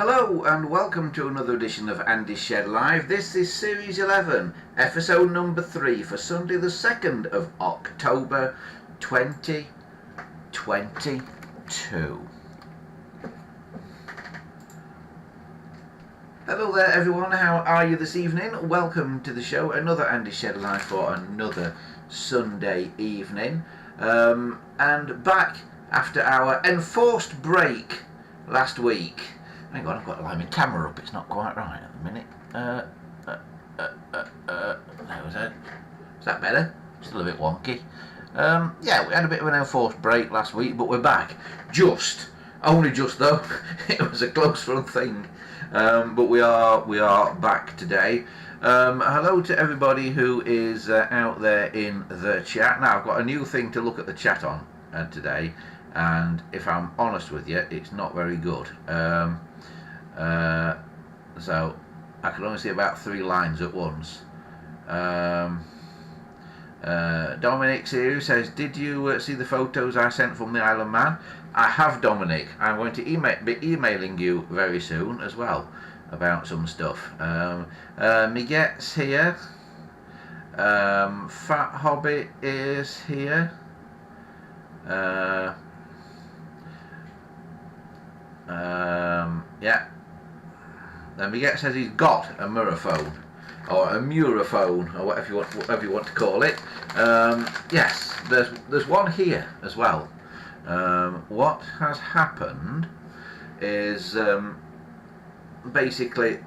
Hello and welcome to another edition of Andy's Shed Live. This is Series 11, episode number 3 for Sunday the 2nd of October 2022. Hello there everyone, how are you this evening? Welcome to the show, another Andy's Shed Live for another Sunday evening. And back after our enforced break last week. Hang on, I've got to line my camera up, it's not quite right at the minute. There was it. Is that better? Still a bit wonky. Yeah, we had a bit of an enforced break last week, but we're back. Only just though. It was a close run thing. But we are back today. Hello to everybody who is out there in the chat. Now, I've got a new thing to look at the chat on today, and if I'm honest with you, it's not very good. So I can only see about 3 lines at once. Dominic here says, did you see the photos I sent from the Isle of Man? I have, Dominic. I'm going to be emailing you very soon as well about some stuff. Miguet's here. Fat Hobbit is here. Yeah. Then Miguet says he's got a Muraphone, or a Muraphone, or whatever you want to call it. Yes, there's one here as well. What has happened is basically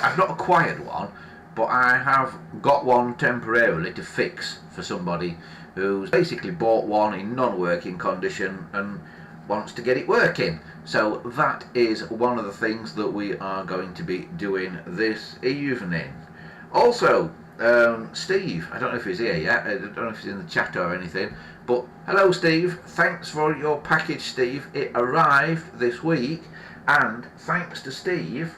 I've not acquired one, but I have got one temporarily to fix for somebody who's basically bought one in non-working condition and wants to get it working. So that is one of the things that we are going to be doing this evening. Also, Steve, I don't know if he's here yet, I don't know if he's in the chat or anything, but hello Steve, thanks for your package Steve, it arrived this week, and thanks to Steve,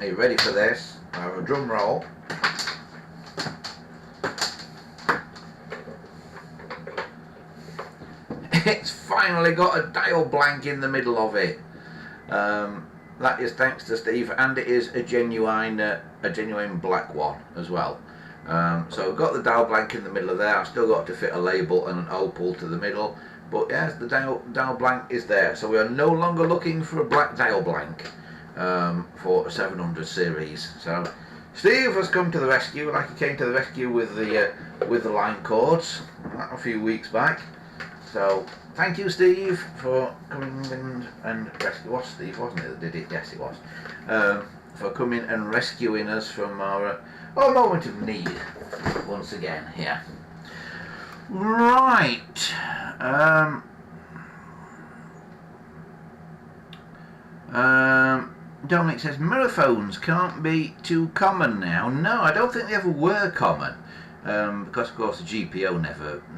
are you ready for this? I have a drum roll. It's finally got a dial blank in the middle of it. That is thanks to Steve, and it is a genuine black one as well. So I've got the dial blank in the middle of there. I've still got to fit a label and an opal to the middle, but yes, the dial blank is there. So we are no longer looking for a black dial blank for a 700 series. So Steve has come to the rescue, like he came to the rescue with the line cords a few weeks back. So thank you, Steve, for coming in and rescue. Was Steve, wasn't it, that did it? Yes, it was. For coming and rescuing us from our moment of need once again here. Right. Dominic says Muraphones can't be too common now. No, I don't think they ever were common, because of course the GPO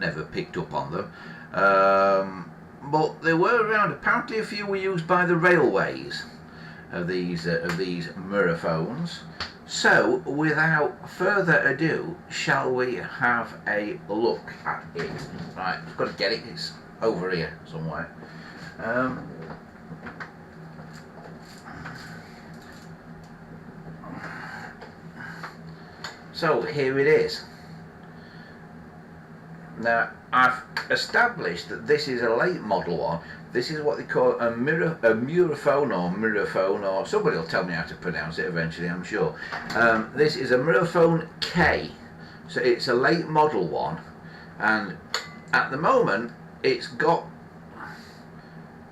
never picked up on them. But they were around. Apparently a few were used by the railways of these Muraphones. So without further ado, shall we have a look at it? Right, I've got to get it, it's over here somewhere. So here it is. Now, I've established that this is a late model one. This is what they call a Muraphone, or somebody will tell me how to pronounce it eventually, I'm sure. This is a Muraphone K, so it's a late model one, and at the moment it's got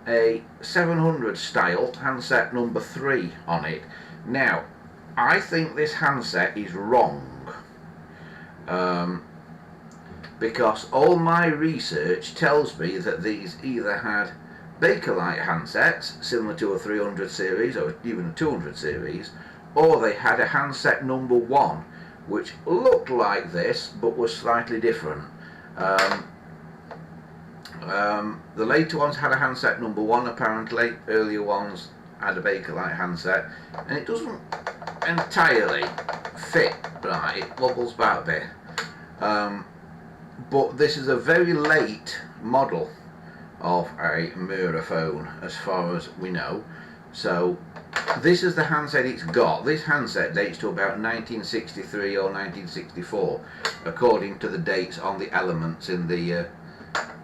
a 700 style handset number 3 on it. Now, I think this handset is wrong. Because all my research tells me that these either had Bakelite handsets, similar to a 300 series or even a 200 series, or they had a handset number 1, which looked like this, but was slightly different. The later ones had a handset number 1 apparently, earlier ones had a Bakelite handset, and it doesn't entirely fit right, it wobbles about a bit. But this is a very late model of a mirror phone as far as we know. So this is the handset it's got. This handset dates to about 1963 or 1964 according to the dates on the elements in the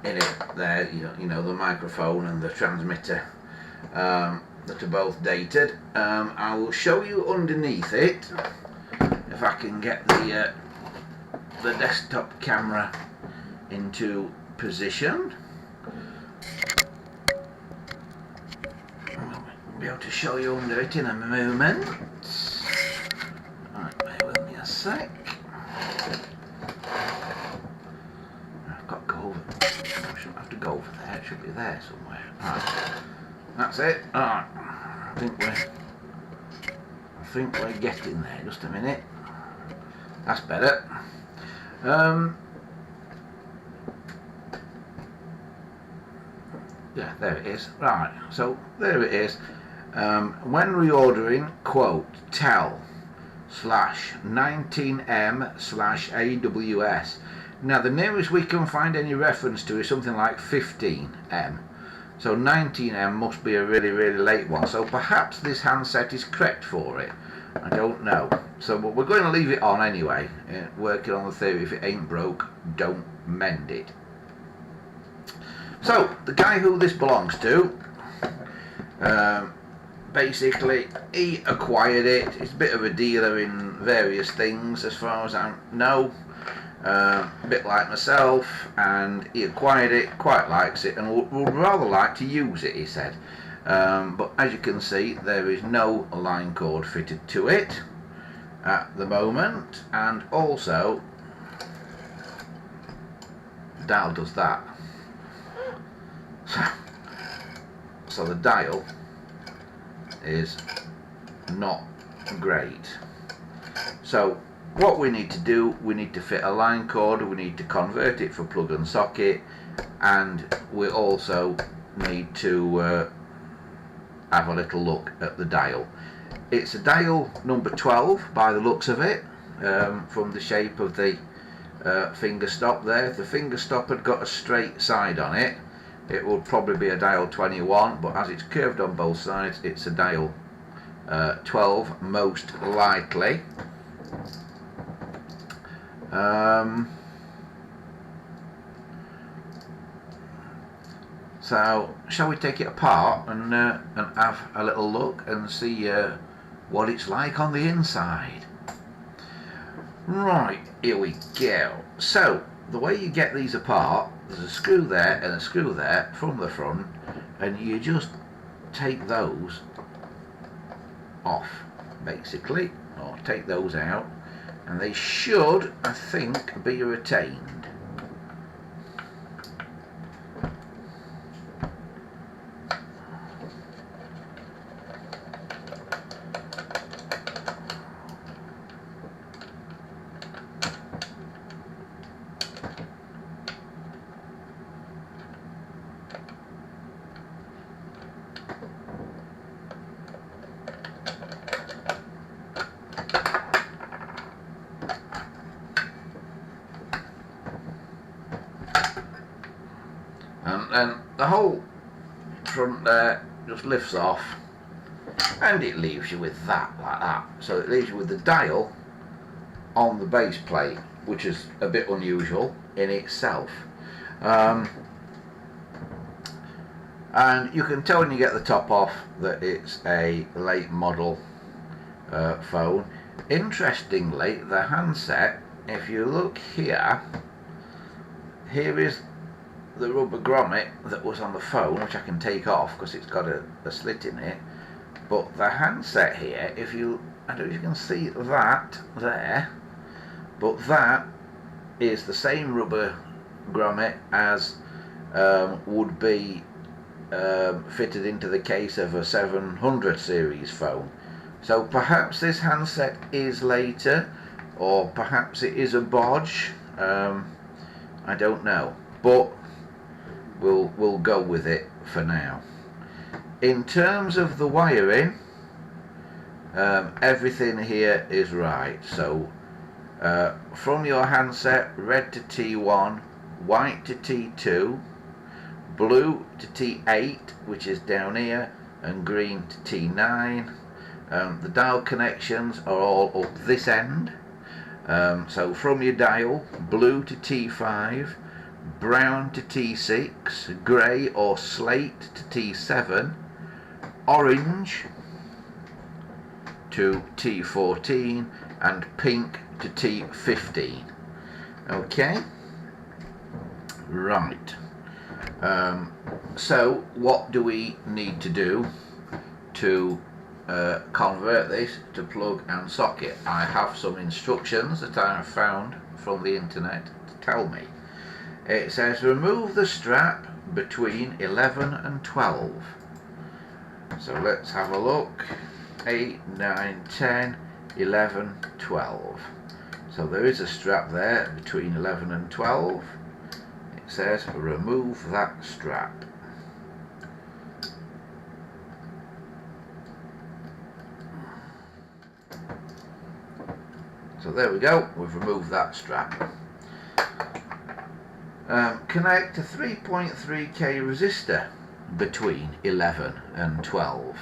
in it there, you know, the microphone and the transmitter that are both dated. I will show you underneath it if I can get the desktop camera into position. I'll be able to show you under it in a moment. Right, bear with me a sec. I've got to go over. I shouldn't have to go over there. It should be there somewhere. Right, that's it. Alright, I think we're getting there. Just a minute. That's better. Yeah, there it is. Right, so there it is. When reordering, quote, tell /19M/AWS. Now the nearest we can find any reference to is something like 15M. So 19M must be a really, really late one. So perhaps this handset is correct for it. I don't know. So but we're going to leave it on anyway, working on the theory if it ain't broke, don't mend it. So the guy who this belongs to, basically he acquired it. He's a bit of a dealer in various things as far as I know, a bit like myself, and he acquired it, quite likes it, and would rather like to use it, he said. But as you can see, there is no line cord fitted to it at the moment, and also the dial does that. So the dial is not great. So what we need to do, we need to fit a line cord, we need to convert it for plug and socket, and we also need to have a little look at the dial. It's a dial number 12 by the looks of it, from the shape of the finger stop there. If the finger stop had got a straight side on it, it would probably be a dial 21, but as it's curved on both sides, it's a dial 12 most likely. So shall we take it apart and have a little look and see what it's like on the inside? Right, here we go. So the way you get these apart, there's a screw there and a screw there from the front, and you just take those off basically, or take those out, and they should, I think, be retained. And the whole front there just lifts off, and it leaves you with that, like that. So it leaves you with the dial on the base plate, which is a bit unusual in itself. And you can tell when you get the top off that it's a late model phone. Interestingly, the handset, if you look here, here is the rubber grommet that was on the phone, which I can take off because it's got a slit in it. But the handset here, if you, I don't know if you can see that there, but that is the same rubber grommet as would be fitted into the case of a 700 series phone. So perhaps this handset is later, or perhaps it is a bodge. I don't know, but we'll go with it for now. In terms of the wiring, everything here is right. So from your handset, red to T1, white to T2, blue to T8, which is down here, and green to T9. The dial connections are all up this end. So from your dial, blue to T5, brown to T6, grey or slate to T7, orange to T14, and pink to T15. Okay, right. So what do we need to do to convert this to plug and socket? I have some instructions that I have found from the internet to tell me. It says remove the strap between 11 and 12. So let's have a look. 8, 9, 10, 11, 12. So there is a strap there between 11 and 12. It says remove that strap. So there we go, we've removed that strap. Connect a 3.3k resistor between 11 and 12.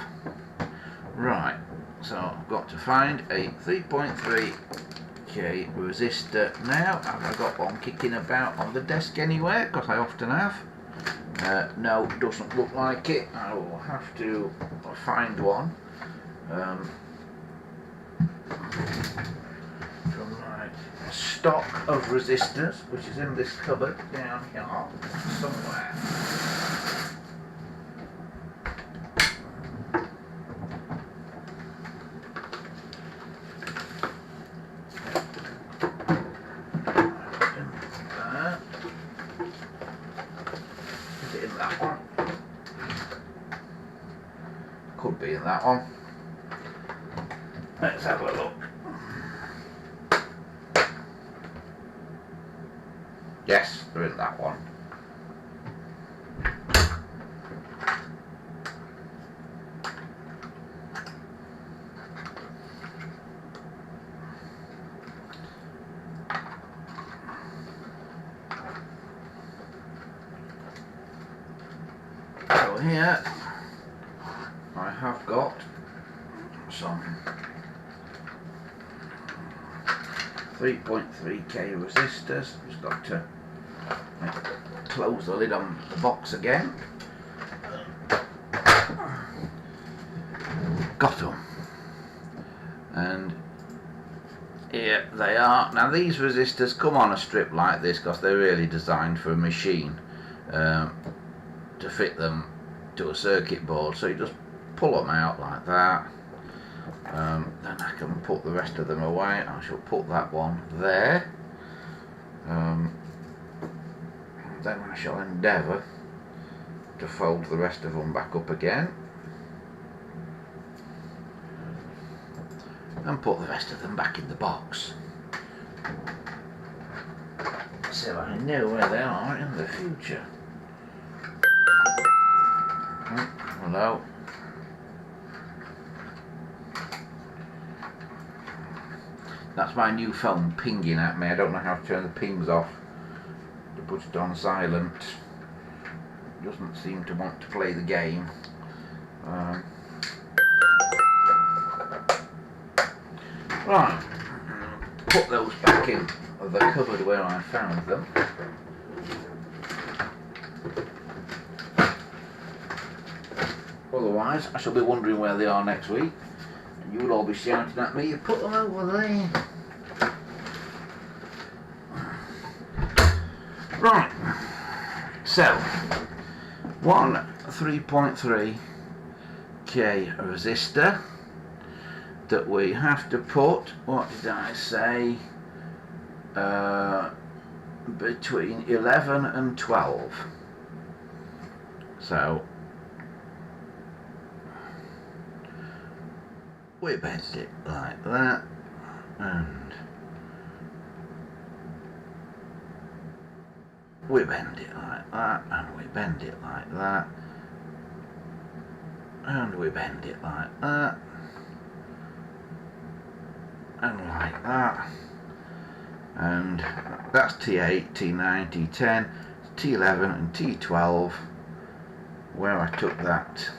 Right, so I've got to find a 3.3k resistor now. Have I got one kicking about on the desk anywhere? Because I often have. No, doesn't look like it. I will have to find one. From my stock of resistors, which is in this cupboard down here somewhere. Is it in that one? Could be in that one. Let's have a look. Yes, they're in that one. So here I have got some 3.3k resistors. Just got to close the lid on the box again. Got them. And here they are. Now these resistors come on a strip like this because they're really designed for a machine to fit them to a circuit board. So you just pull them out like that. Then I can put the rest of them away. I shall put that one there. Then I shall endeavour to fold the rest of them back up again and put the rest of them back in the box, so I know where they are in the future. Hello. That's my new phone pinging at me. I don't know how to turn the pings off. To put it on silent. It doesn't seem to want to play the game. Right. Put those back in the cupboard where I found them. Otherwise, I shall be wondering where they are next week. And you'll all be shouting at me, you put them over there. Right, so one 3.3k resistor that we have to put, what did I say, between 11 and 12. So we bend it like that, and we bend it like that, and we bend it like that, and we bend it like that, and like that, and that's T8, T9, T10, T11 and T12, where I took that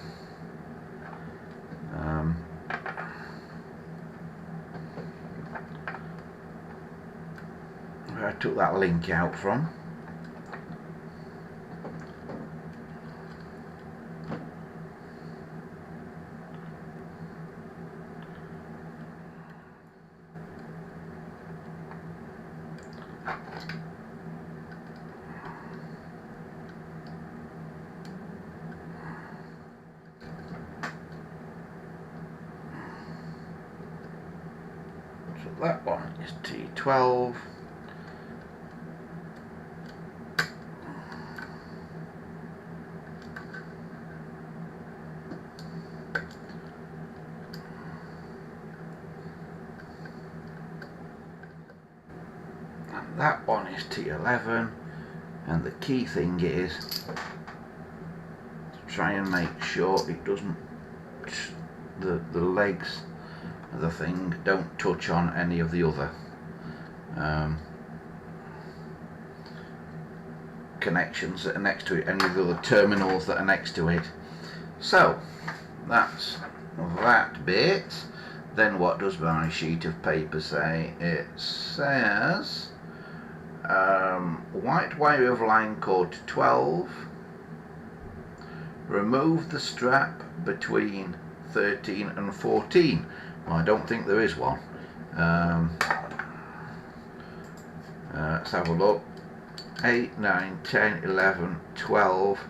link out from. So that one is T12. And that one is T11. And the key thing is to try and make sure it doesn't, the legs of the thing don't touch on any of the other connections that are next to it, any of the other terminals that are next to it. So that's that bit. Then what does my sheet of paper say? It says white wire of line cord 12, remove the strap between 13 and 14. Well, I don't think there is one. Let's have a look. 8, 9, 10, 11, 12,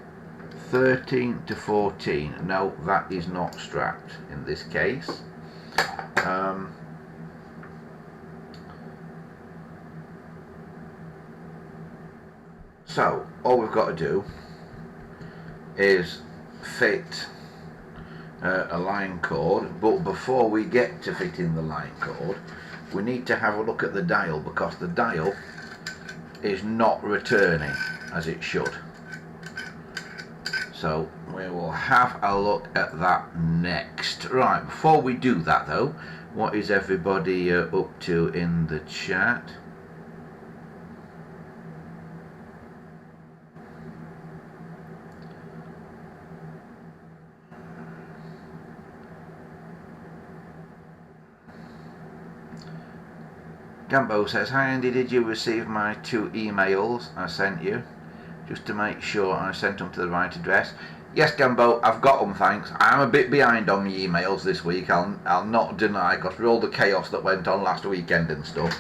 13 to 14. No, that is not strapped in this case. So all we've got to do is fit a line cord, but before we get to fitting the line cord, we need to have a look at the dial, because the dial is not returning as it should. So we will have a look at that next. Right, before we do that though, what is everybody up to in the chat? Gambo says, hi Andy, did you receive my 2 emails I sent you? Just to make sure I sent them to the right address. Yes, Gambo, I've got them, thanks. I'm a bit behind on the emails this week, I'll not deny, because with all the chaos that went on last weekend and stuff,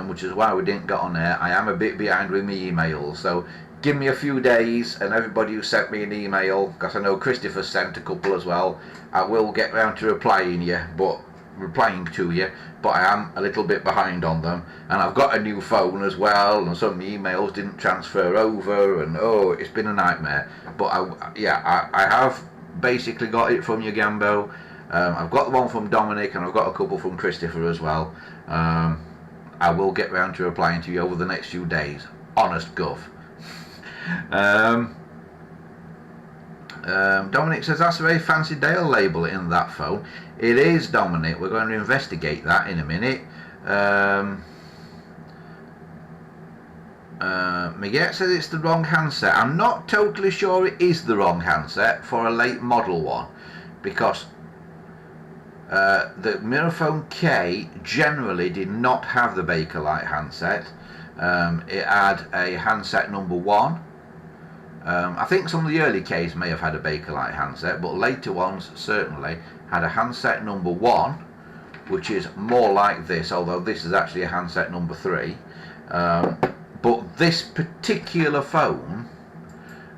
which is why we didn't get on air, I am a bit behind with my emails. So give me a few days, and everybody who sent me an email, because I know Christopher sent a couple as well, I will get round to replying to you, but I am a little bit behind on them, and I've got a new phone as well, and some emails didn't transfer over, and oh, it's been a nightmare. But I have basically got it from you, Gambo. I've got the one from Dominic, and I've got a couple from Christopher as well. I will get round to replying to you over the next few days. Honest Gov. Dominic says, that's a very fancy Dale label in that phone. It is, Dominic. We're going to investigate that in a minute. Miguel says it's the wrong handset. I'm not totally sure it is the wrong handset for a late model one, because the Miraphone K generally did not have the Bakelite handset. It had a handset number 1. I think some of the early Ks may have had a Bakelite handset, but later ones certainly had a handset number 1, which is more like this, although this is actually a handset number 3. But this particular phone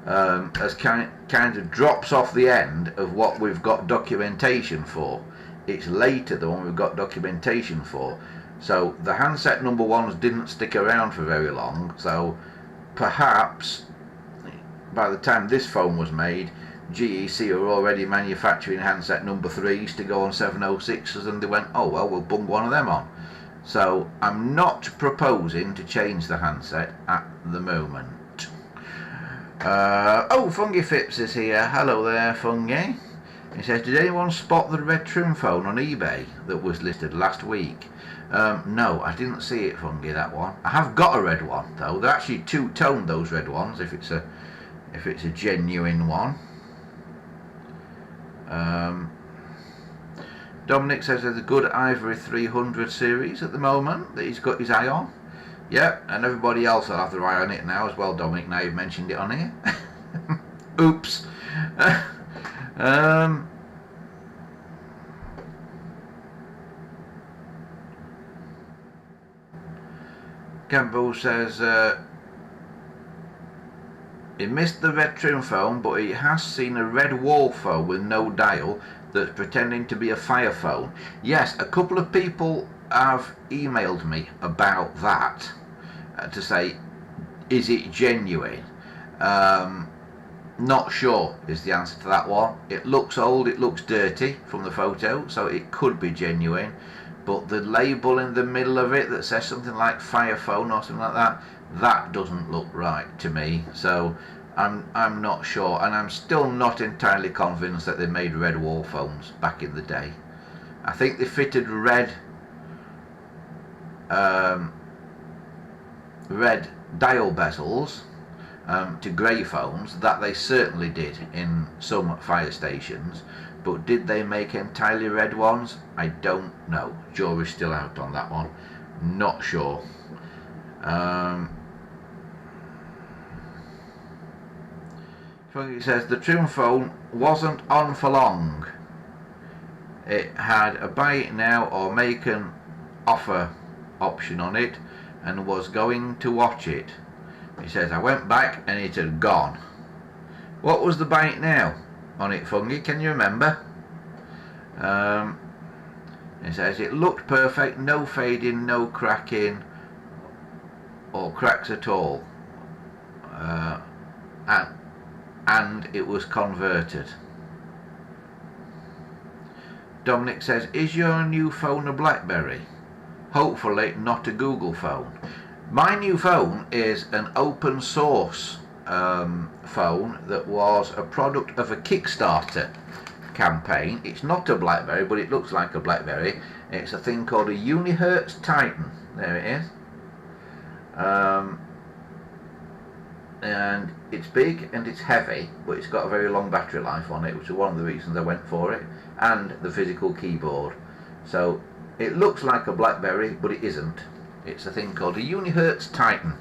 has kind of drops off the end of what we've got documentation for. It's later the one we've got documentation for. So the handset number 1s didn't stick around for very long, so perhaps by the time this phone was made, GEC were already manufacturing handset number 3s to go on 706s, and they went, oh well, we'll bung one of them on. So I'm not proposing to change the handset at the moment. Oh, Fungi Phipps is here. Hello there, Fungi. He says, did anyone spot the red trim phone on eBay that was listed last week? No, I didn't see it, Fungi, that one. I have got a red one though. They're actually two-toned, those red ones, if it's a genuine one. Dominic says there's a good Ivory 300 series at the moment that he's got his eye on. Yep, and everybody else will have their eye on it now as well, Dominic, now you've mentioned it on here. Oops. Campbell says he missed the red trim phone, but he has seen a red wall phone with no dial that's pretending to be a fire phone. Yes, a couple of people have emailed me about that to say, is it genuine? Not sure is the answer to that one. It looks old, it looks dirty from the photo, so it could be genuine, but the label in the middle of it that says something like fire phone or something like that, that doesn't look right to me. So I'm not sure, and I'm still not entirely convinced that they made red wall phones back in the day. I think they fitted red red dial bezels to grey phones. That they certainly did in some fire stations, but did they make entirely red ones? I don't know. Jury's still out on that one. Not sure. It says the trim phone wasn't on for long. It had a buy it now or make an offer option on it and was going to watch it. He says I went back and it had gone. What was the buy it now on it, Fungi? Can you remember? It says it looked perfect, no fading, no cracking or cracks at all, and it was converted. Dominic says, is your new phone a BlackBerry? Hopefully not a Google phone. My new phone is an open source phone that was a product of a Kickstarter campaign. It's not a BlackBerry, but it looks like a BlackBerry. It's a thing called a Unihertz Titan. There it is. And it's big and it's heavy, but it's got a very long battery life on it, which is one of the reasons I went for it, and the physical keyboard. So it looks like a BlackBerry, but it isn't. It's a thing called a Unihertz Titan,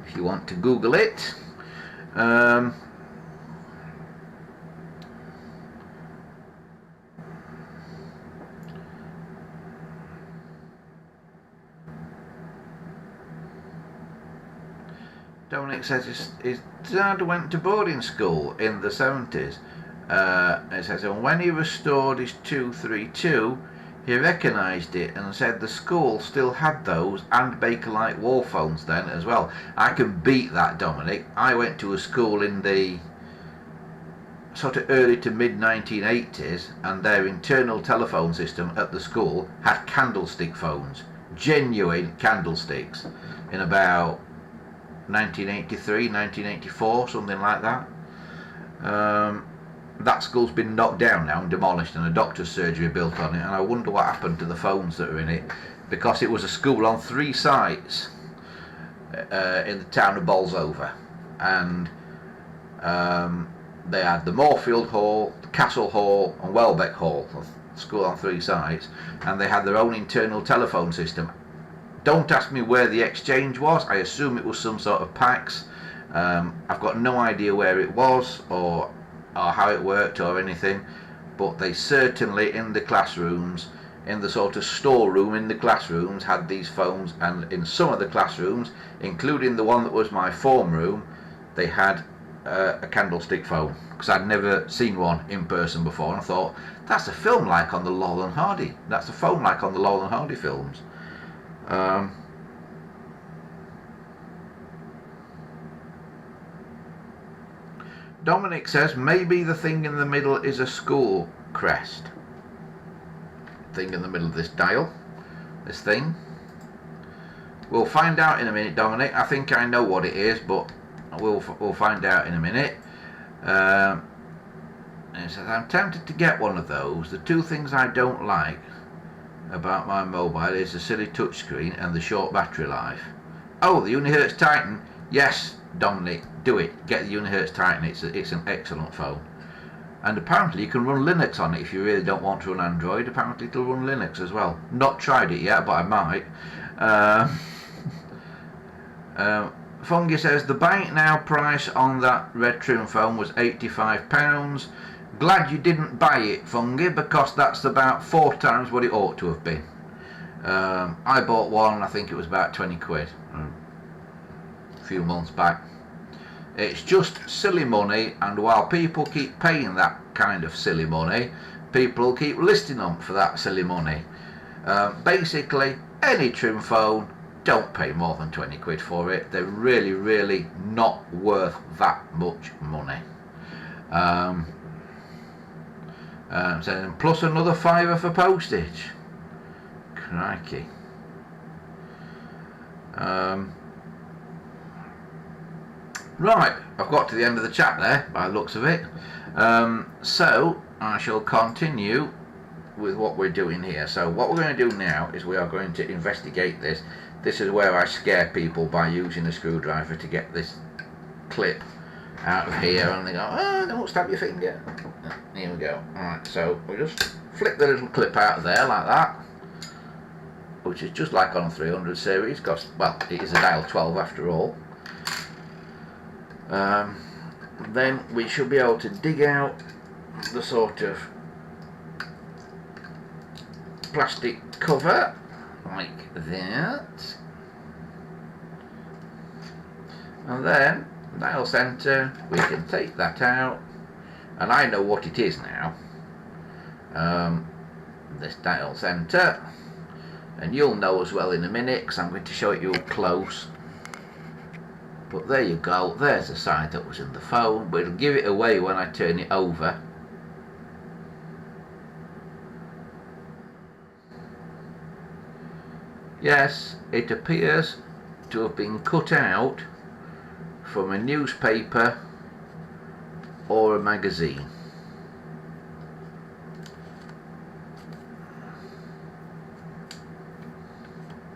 if you want to Google it. Dominic says his dad went to boarding school in the 70s. It says, and when he restored his 232, he recognised it and said the school still had those and Bakelite wall phones then as well. I can beat that, Dominic. I went to a school in the sort of early to mid 1980s, and their internal telephone system at the school had candlestick phones, genuine candlesticks, in about 1983, 1984, something like that. That school's been knocked down now and demolished, and a doctor's surgery built on it, and I wonder what happened to the phones that are in it, because it was a school on 3 sites in the town of Bolsover, and they had the Moorfield Hall, the Castle Hall and Welbeck Hall, school on 3 sites, and they had their own internal telephone system. Don't ask me where the exchange was. I assume it was some sort of PAX. I've got no idea where it was or how it worked or anything, but they certainly in the classrooms, in the sort of storeroom in the classrooms, had these phones, and in some of the classrooms, including the one that was my form room, they had a candlestick phone, because I'd never seen one in person before, and I thought, that's a film like on the Laurel and Hardy. That's a phone like on the Laurel and Hardy films. Dominic says maybe the thing in the middle is a school crest. Thing in the middle of this dial, this thing. We'll find out in a minute, Dominic. I think I know what it is, but we'll find out in a minute. And it says, I'm tempted to get one of those. The 2 things I don't like about my mobile is the silly touchscreen and the short battery life. Oh, the Unihertz Titan. Yes, Dominic, do it. Get the Unihertz Titan. It's an excellent phone. And apparently you can run Linux on it if you really don't want to run Android. Apparently it'll run Linux as well. Not tried it yet, but I might. Fungi says the buy it now price on that red trim phone was £85. Glad you didn't buy it, Fungi, because that's about 4 times what it ought to have been. I bought one, I think it was about 20 quid a few months back. It's just silly money, and while people keep paying that kind of silly money, people keep listing them for that silly money. Basically, any trim phone, don't pay more than 20 quid for it. They're really, really not worth that much money. So plus another £5 for postage. Crikey. Right, I've got to the end of the chat there by the looks of it. So I shall continue with what we're doing here. So what we're going to do now is we are going to investigate this. This is where I scare people by using a screwdriver to get this clip out of here, and they go, oh, don't stab your finger. Here we go. Alright, so we'll just flip the little clip out of there like that, which is just like on a 300 series, because, well, it is a dial 12 after all. Then we should be able to dig out the sort of plastic cover like that, and then dial center, we can take that out, and I know what it is now. This dial center, and you'll know as well in a minute because I'm going to show it you up close. But there you go, there's the side that was in the phone. We'll give it away when I turn it over. Yes, it appears to have been cut out from a newspaper or a magazine.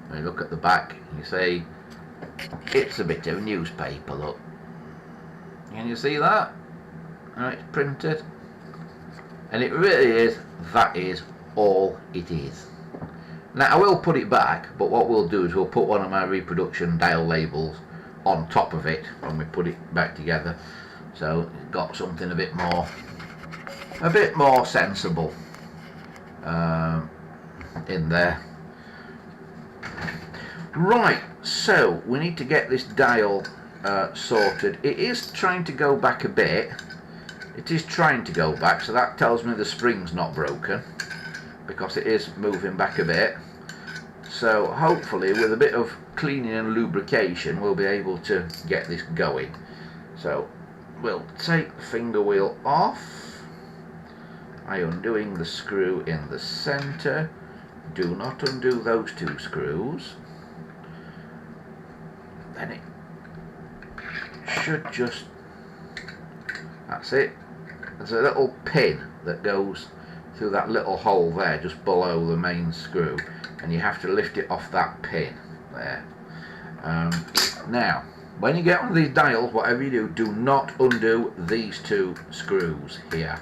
When you look at the back, you see it's a bit of a newspaper, look. Can you see that? How it's printed? And it really is, that is all it is. Now I will put it back, but what we'll do is we'll put one of my reproduction dial labels on top of it when we put it back together, so it's got something a bit more sensible in there. Right, so we need to get this dial sorted. It is trying to go back a bit. It is trying to go back, so that tells me the spring's not broken, because it is moving back a bit. So hopefully with a bit of cleaning and lubrication we'll be able to get this going. So we'll take the finger wheel off. I undoing the screw in the center. Do not undo those 2 screws. Then it should just, that's it. There's a little pin that goes through that little hole there just below the main screw, and you have to lift it off that pin there. Now when you get on these dials, whatever you do, do not undo these 2 screws here.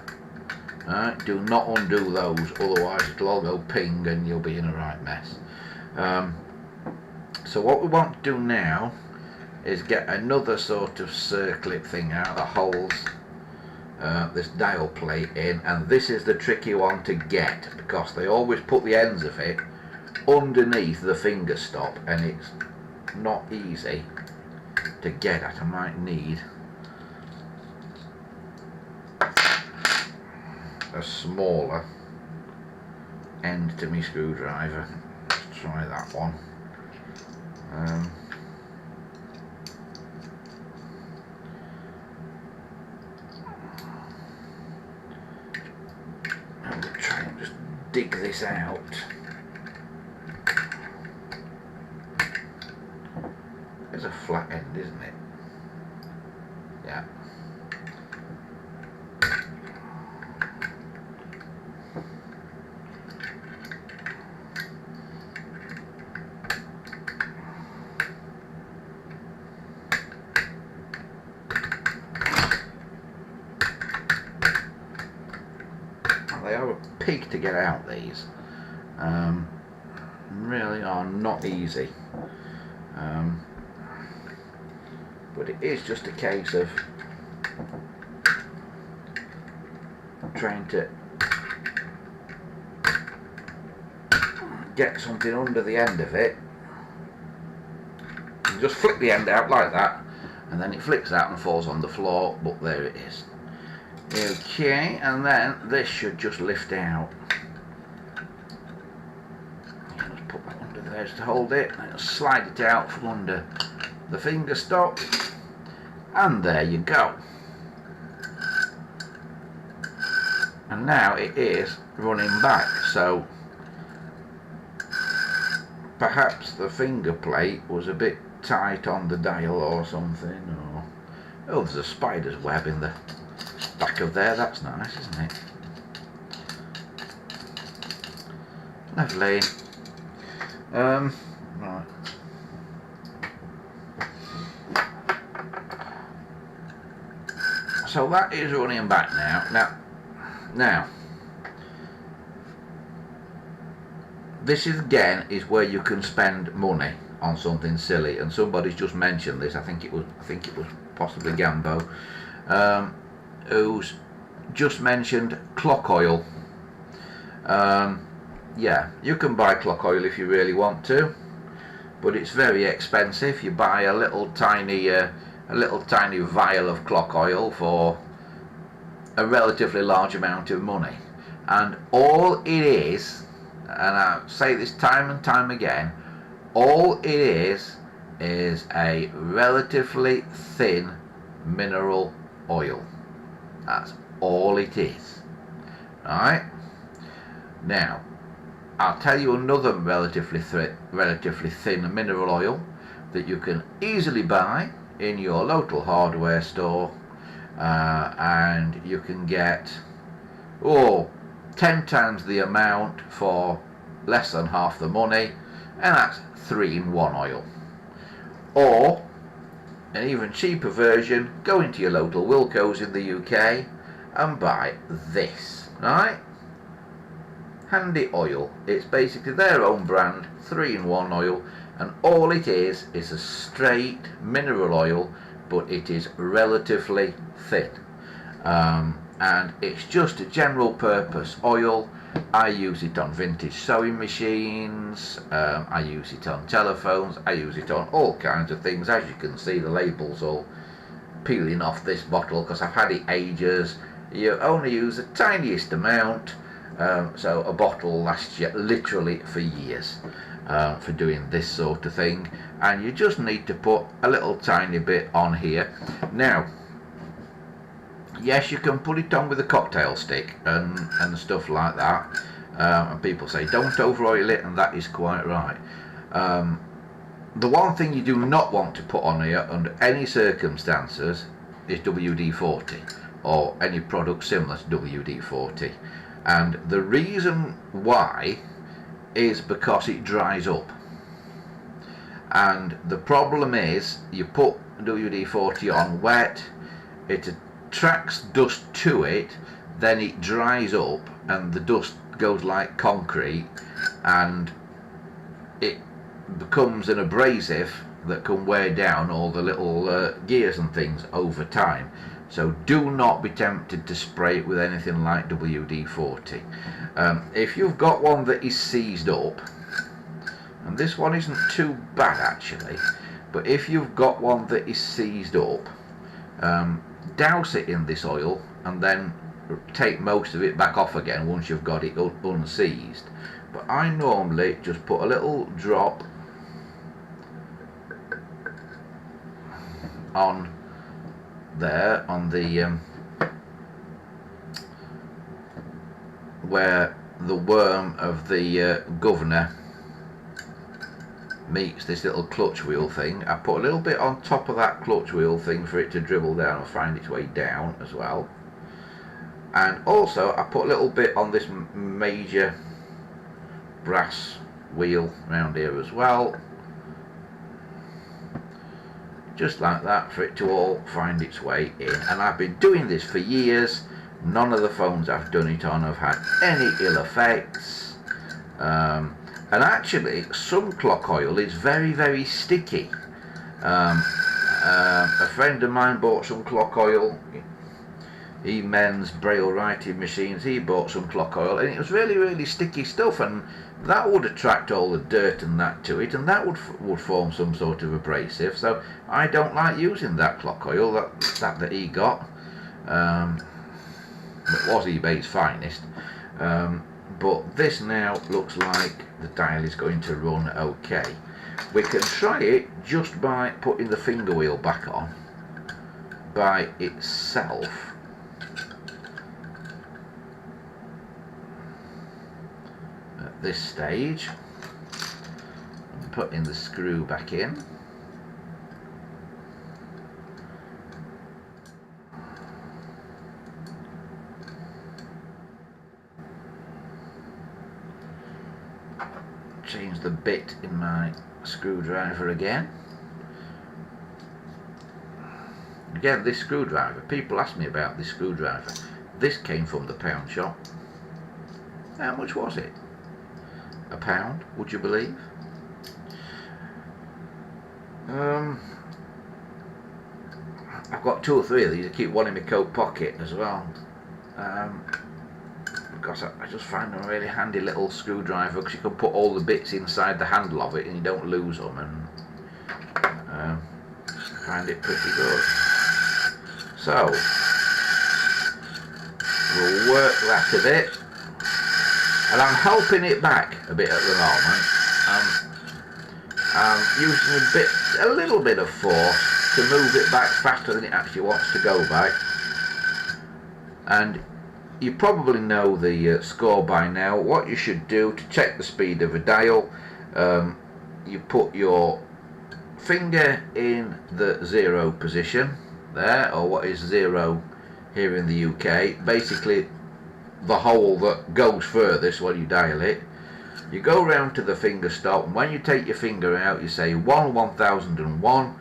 Do not undo those, otherwise it'll all go ping and you'll be in a right mess. So what we want to do now is get another sort of circlip thing out that holds this dial plate in, and this is the tricky one to get because they always put the ends of it underneath the finger stop, and it's not easy to get at. I might need a smaller end to my screwdriver. Let's try that one. I'm going to try and just dig this out. It's a flat end, isn't it? Yeah. to get out, these really are not easy, but it is just a case of trying to get something under the end of it. You just flick the end out like that, and then it flicks out and falls on the floor, but there it is. Okay, and then this should just lift out. Just put that under there to hold it, and slide it out from under the finger stop, and there you go. And now it is running back, so perhaps the finger plate was a bit tight on the dial or something, or oh, there's a spider's web in the back of there. That's nice, isn't it? Lovely. Right. So that is running back now, this is again is where you can spend money on something silly, and somebody's just mentioned this. I think it was possibly Gambo, who's just mentioned clock oil. Yeah, you can buy clock oil if you really want to, but it's very expensive. You buy a little tiny vial of clock oil for a relatively large amount of money, and all it is, and I say this time and time again, all it is a relatively thin mineral oil. That's all it is. Right? Now, I'll tell you another relatively thin mineral oil that you can easily buy in your local hardware store, and you can get 10 times the amount for less than half the money, and that's 3-in-1 oil. Or an even cheaper version, go into your local Wilko's in the UK and buy this, right? Handy Oil. It's basically their own brand 3-in-1 oil, and all it is a straight mineral oil, but it is relatively thin, and it's just a general purpose oil. I use it on vintage sewing machines, I use it on telephones, I use it on all kinds of things. As you can see, the label's all peeling off this bottle because I've had it ages. You only use the tiniest amount, so a bottle lasts you literally for years for doing this sort of thing, and you just need to put a little tiny bit on here. Now, yes, you can put it on with a cocktail stick and stuff like that, and people say don't over oil it, and that is quite right. The one thing you do not want to put on here under any circumstances is WD-40 or any product similar to WD-40, and the reason why is because it dries up, and the problem is you put WD-40 on wet, it attracts dust to it, then it dries up and the dust goes like concrete, and it becomes an abrasive that can wear down all the little gears and things over time. So do not be tempted to spray it with anything like WD-40. If you've got one that is seized up, and this one isn't too bad actually, but if you've got one that is seized up, douse it in this oil and then take most of it back off again once you've got it unseized. But I normally just put a little drop on there, on the where the worm of the governor meets this little clutch wheel thing. I put a little bit on top of that clutch wheel thing for it to dribble down and find its way down as well, and also I put a little bit on this major brass wheel around here as well, just like that, for it to all find its way in. And I've been doing this for years. None of the phones I've done it on have had any ill effects. And actually, some clock oil is very, very sticky. A friend of mine bought some clock oil. He mends braille writing machines. He bought some clock oil, and it was really, really sticky stuff, and that would attract all the dirt and that to it, and that would form some sort of abrasive. So I don't like using that clock oil that he got. It was eBay's finest. But this now looks like the dial is going to run okay. We can try it just by putting the finger wheel back on by itself. At this stage, and putting the screw back in. Change the bit in my screwdriver again. Again, this screwdriver, people ask me about this screwdriver. This came from the pound shop. How much was it? £1, would you believe? I've got 2 or 3 of these. I keep one in my coat pocket as well. Because I just find them a really handy little screwdriver, because you can put all the bits inside the handle of it and you don't lose them, and I find it pretty good. So we'll work that a bit, and I'm helping it back a bit at the moment. I'm using a little bit of force to move it back faster than it actually wants to go back. And you probably know the score by now. What you should do to check the speed of a dial, you put your finger in the 0 position there, or what is 0 here in the UK, basically the hole that goes furthest when you dial it. You go round to the finger stop, and when you take your finger out you say 1001,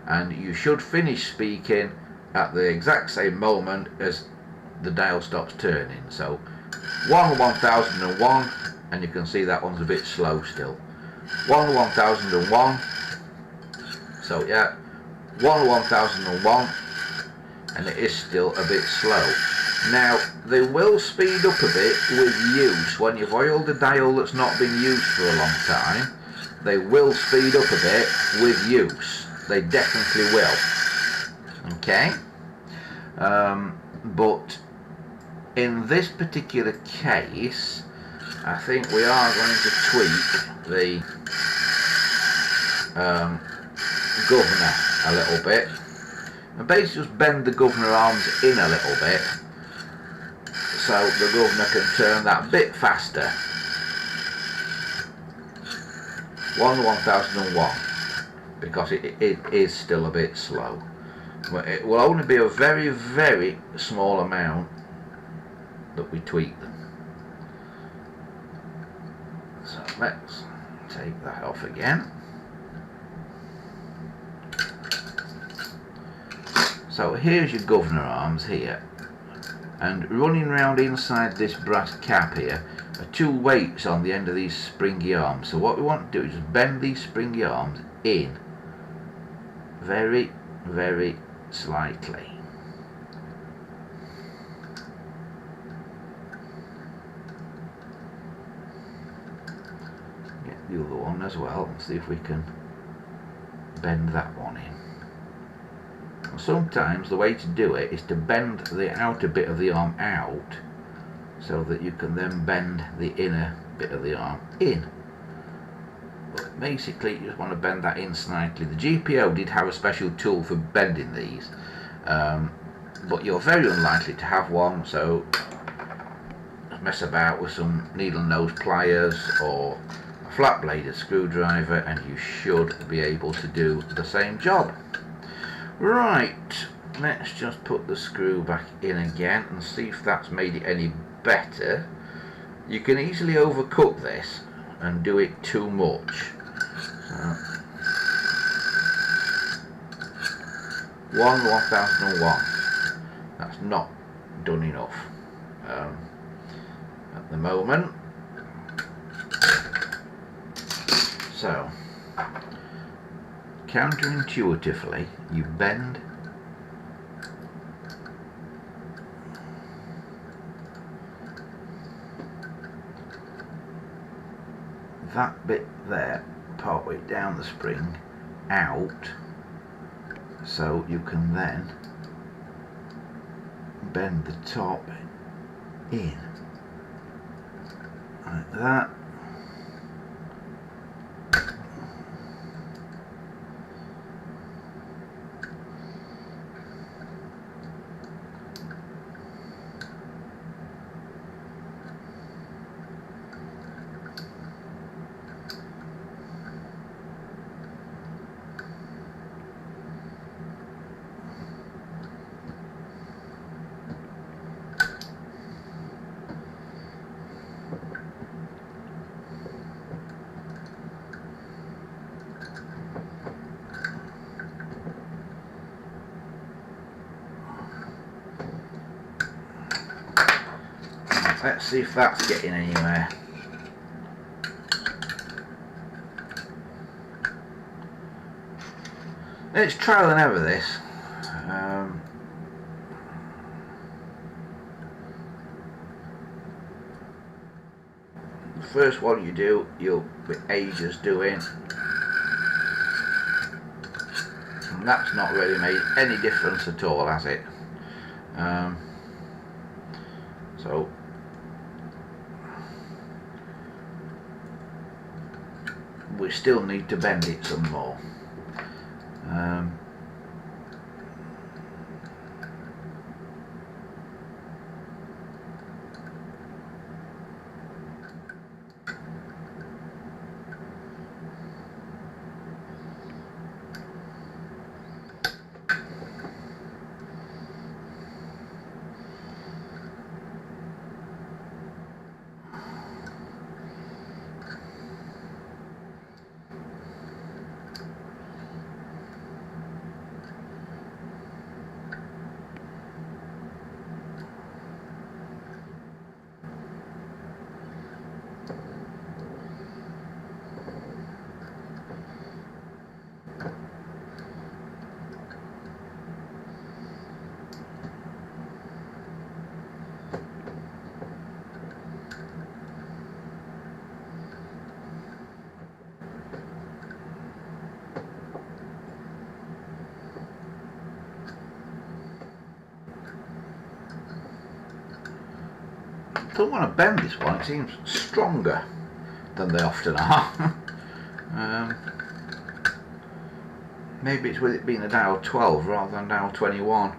and you should finish speaking at the exact same moment as the dial stops turning. So 1001, and you can see that one's a bit slow still. 1001. So yeah, 1001, and it is still a bit slow. Now they will speed up a bit with use. When you've oiled a dial that's not been used for a long time, they will speed up a bit with use. They definitely will. Okay, but in this particular case, I think we are going to tweak the governor a little bit, and basically just bend the governor arms in a little bit so the governor can turn that bit faster. 1001, because it is still a bit slow. But it will only be a very, very small amount that we tweak them. So let's take that off again. So here's your governor arms here, and running round inside this brass cap here are 2 weights on the end of these springy arms. So what we want to do is just bend these springy arms in very, very slightly. Get the other one as well and see if we can bend that one in. Sometimes the way to do it is to bend the outer bit of the arm out so that you can then bend the inner bit of the arm in. But basically you just want to bend that in slightly. The GPO did have a special tool for bending these, but you're very unlikely to have one, so mess about with some needle nose pliers or a flat bladed screwdriver and you should be able to do the same job. Right, let's just put the screw back in again and see if that's made it any better. You can easily overcook this and do it too much. So, 1001. That's not done enough. at the moment. So counterintuitively, you bend that bit there partway down the spring out, so you can then bend the top in like that. Let's see if that's getting anywhere. It's trial and error, this. The first one you do, you'll be ages doing, and that's not really made any difference at all, has it? So we still need to bend it some more. I don't want to bend this one, it seems stronger than they often are. Maybe it's with it being a dial 12 rather than dial 21.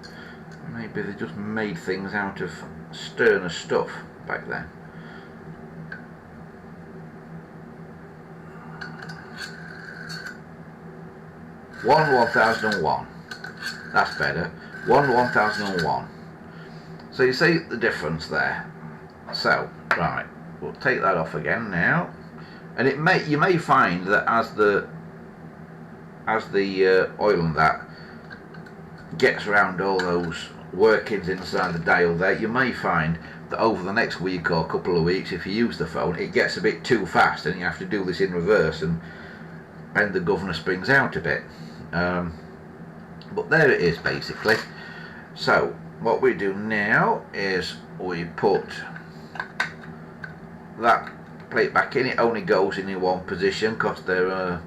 Maybe they just made things out of sterner stuff back then. One 1001. That's better. 1001. So you see the difference there. So, right, we'll take that off again now, and you may find that as the oil and that gets around all those workings inside the dial there, you may find that over the next week or couple of weeks, if you use the phone, it gets a bit too fast and you have to do this in reverse and the governor springs out a bit. But there it is basically. So what we do now is we put that plate back in. It only goes in one position because there are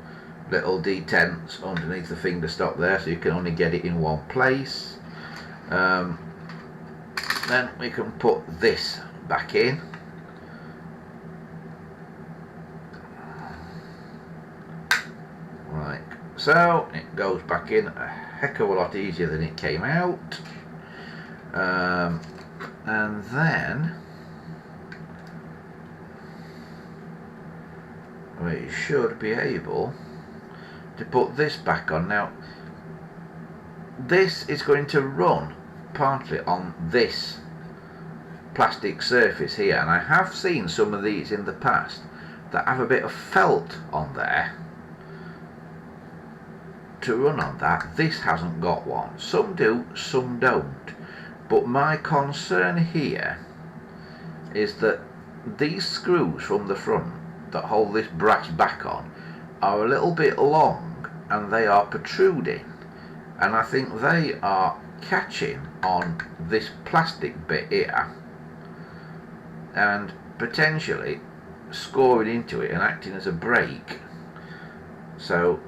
little detents underneath the finger stop there, so you can only get it in one place. Then we can put this back in. Like so, it goes back in a heck of a lot easier than it came out. And then we should be able to put this back on. Now this is going to run partly on this plastic surface here, and I have seen some of these in the past that have a bit of felt on there to run on that. This hasn't got one. Some do, some don't, but my concern here is that these screws from the front that hold this brass back on are a little bit long and they are protruding, and I think they are catching on this plastic bit here and potentially scoring into it and acting as a brake. So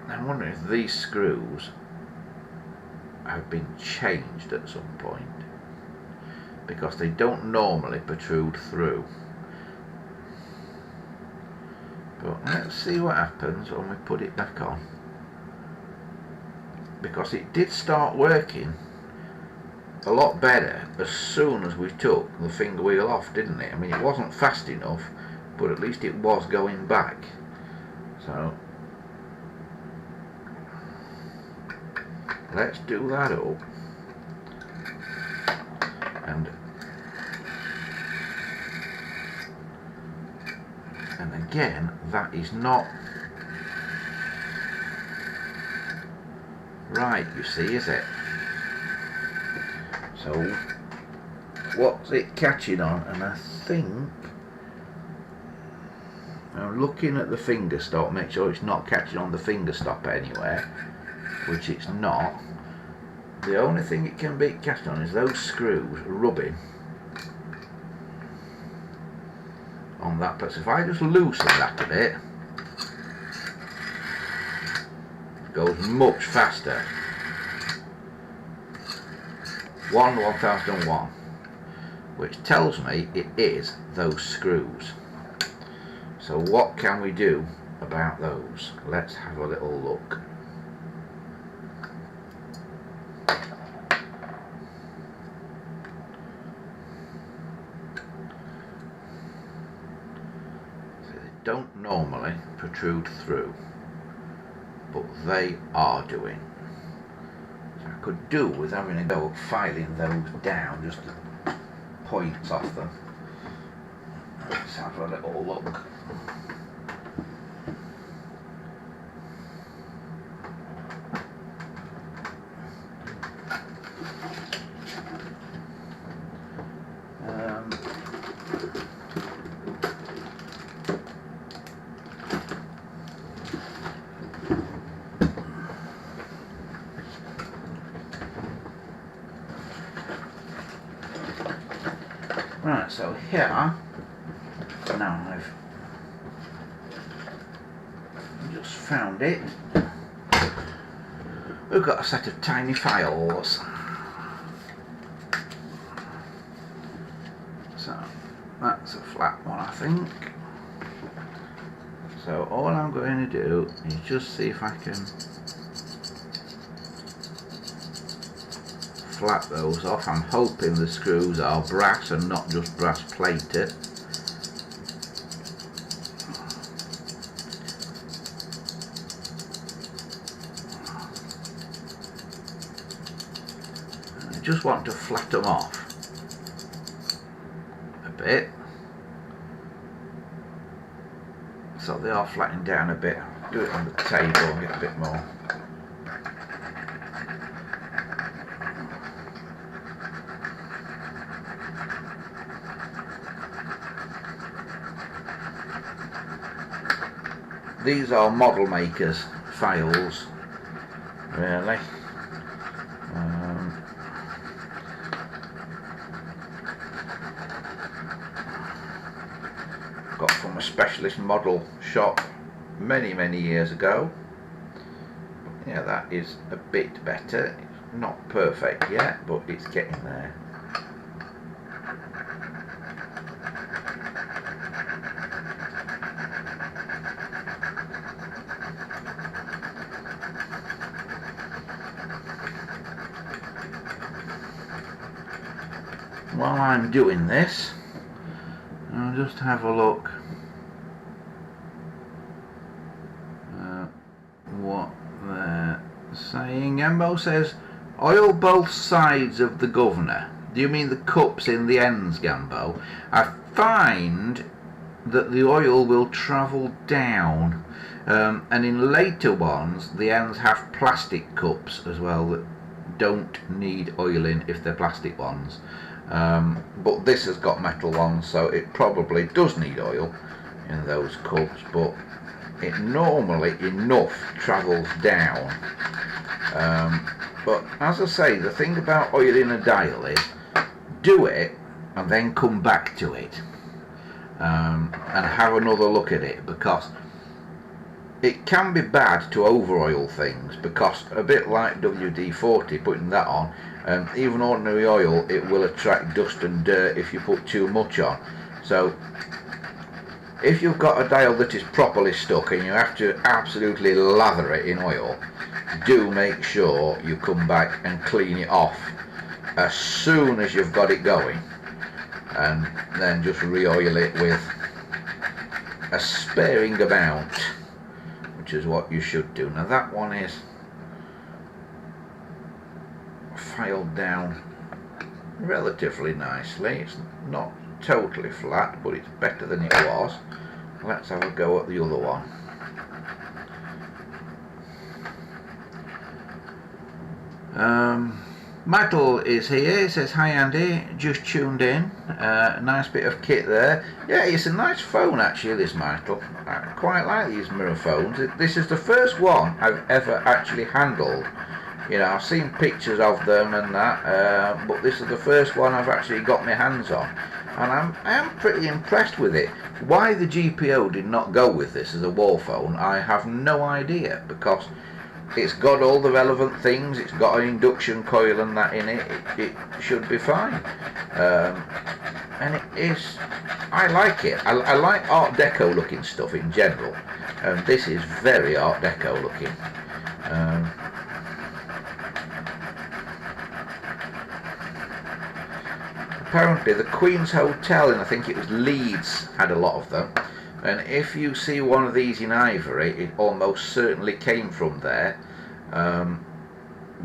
I'm wondering if these screws have been changed at some point, because they don't normally protrude through. But let's see what happens when we put it back on, because it did start working a lot better as soon as we took the finger wheel off, didn't it? I mean, it wasn't fast enough, but at least it was going back. So let's do that up, and again, that is not right, you see, is it? So what's it catching on? And I think I'm looking at the finger stop, make sure it's not catching on the finger stop anywhere, which it's not. The only thing it can be catching on is those screws rubbing on that place. If I just loosen that a bit, it goes much faster. 1001, which tells me it is those screws. So what can we do about those? Let's have a little look. So they don't normally protrude through, but they are doing. So I could do with having a go at filing those down, just the points off them. Let's have a little look. Right, so here, now I've just found it, we've got a set of tiny files. So that's a flat one, I think. So all I'm going to do is just see if I can flat those off. I'm hoping the screws are brass and not just brass plated. I just want to flat them off a bit, so they are flattening down a bit. Do it on the table and get a bit more. These are model makers files, really. Got from a specialist model shop many years ago. Yeah, that is a bit better. It's not perfect yet, but it's getting there. While I'm doing this, I'll just have a look at what they're saying. Embo says, oil both sides of the governor. Do you mean the cups in the ends, Gambo? I find that the oil will travel down, and in later ones the ends have plastic cups as well that don't need oiling if they're plastic ones. but this has got metal on, so it probably does need oil in those cups, but it normally enough travels down. But as I say, the thing about oiling a dial is do it and then come back to it, and have another look at it, because it can be bad to over oil things, because a bit like WD-40, putting that on, even ordinary oil, it will attract dust and dirt if you put too much on. So if you've got a dial that is properly stuck and you have to absolutely lather it in oil, do make sure you come back and clean it off as soon as you've got it going, and then just re-oil it with a sparing amount, which is what you should do. Now that one is filed down relatively nicely. It's not totally flat, but it's better than it was. Let's have a go at the other one. Michael is here. He says, "Hi Andy, just tuned in. Nice bit of kit there." Yeah, it's a nice phone actually, this Michael. I quite like these mirror phones. This is the first one I've ever actually handled. You know, I've seen pictures of them and that, but this is the first one I've actually got my hands on, and I am pretty impressed with it. Why the GPO did not go with this as a wall phone, I have no idea, because it's got all the relevant things. It's got an induction coil and that in it. It should be fine, and it is. I like it. I like Art Deco looking stuff in general, and this is very Art Deco looking. Apparently the Queen's Hotel in, I think it was Leeds, had a lot of them, and if you see one of these in ivory, it almost certainly came from there,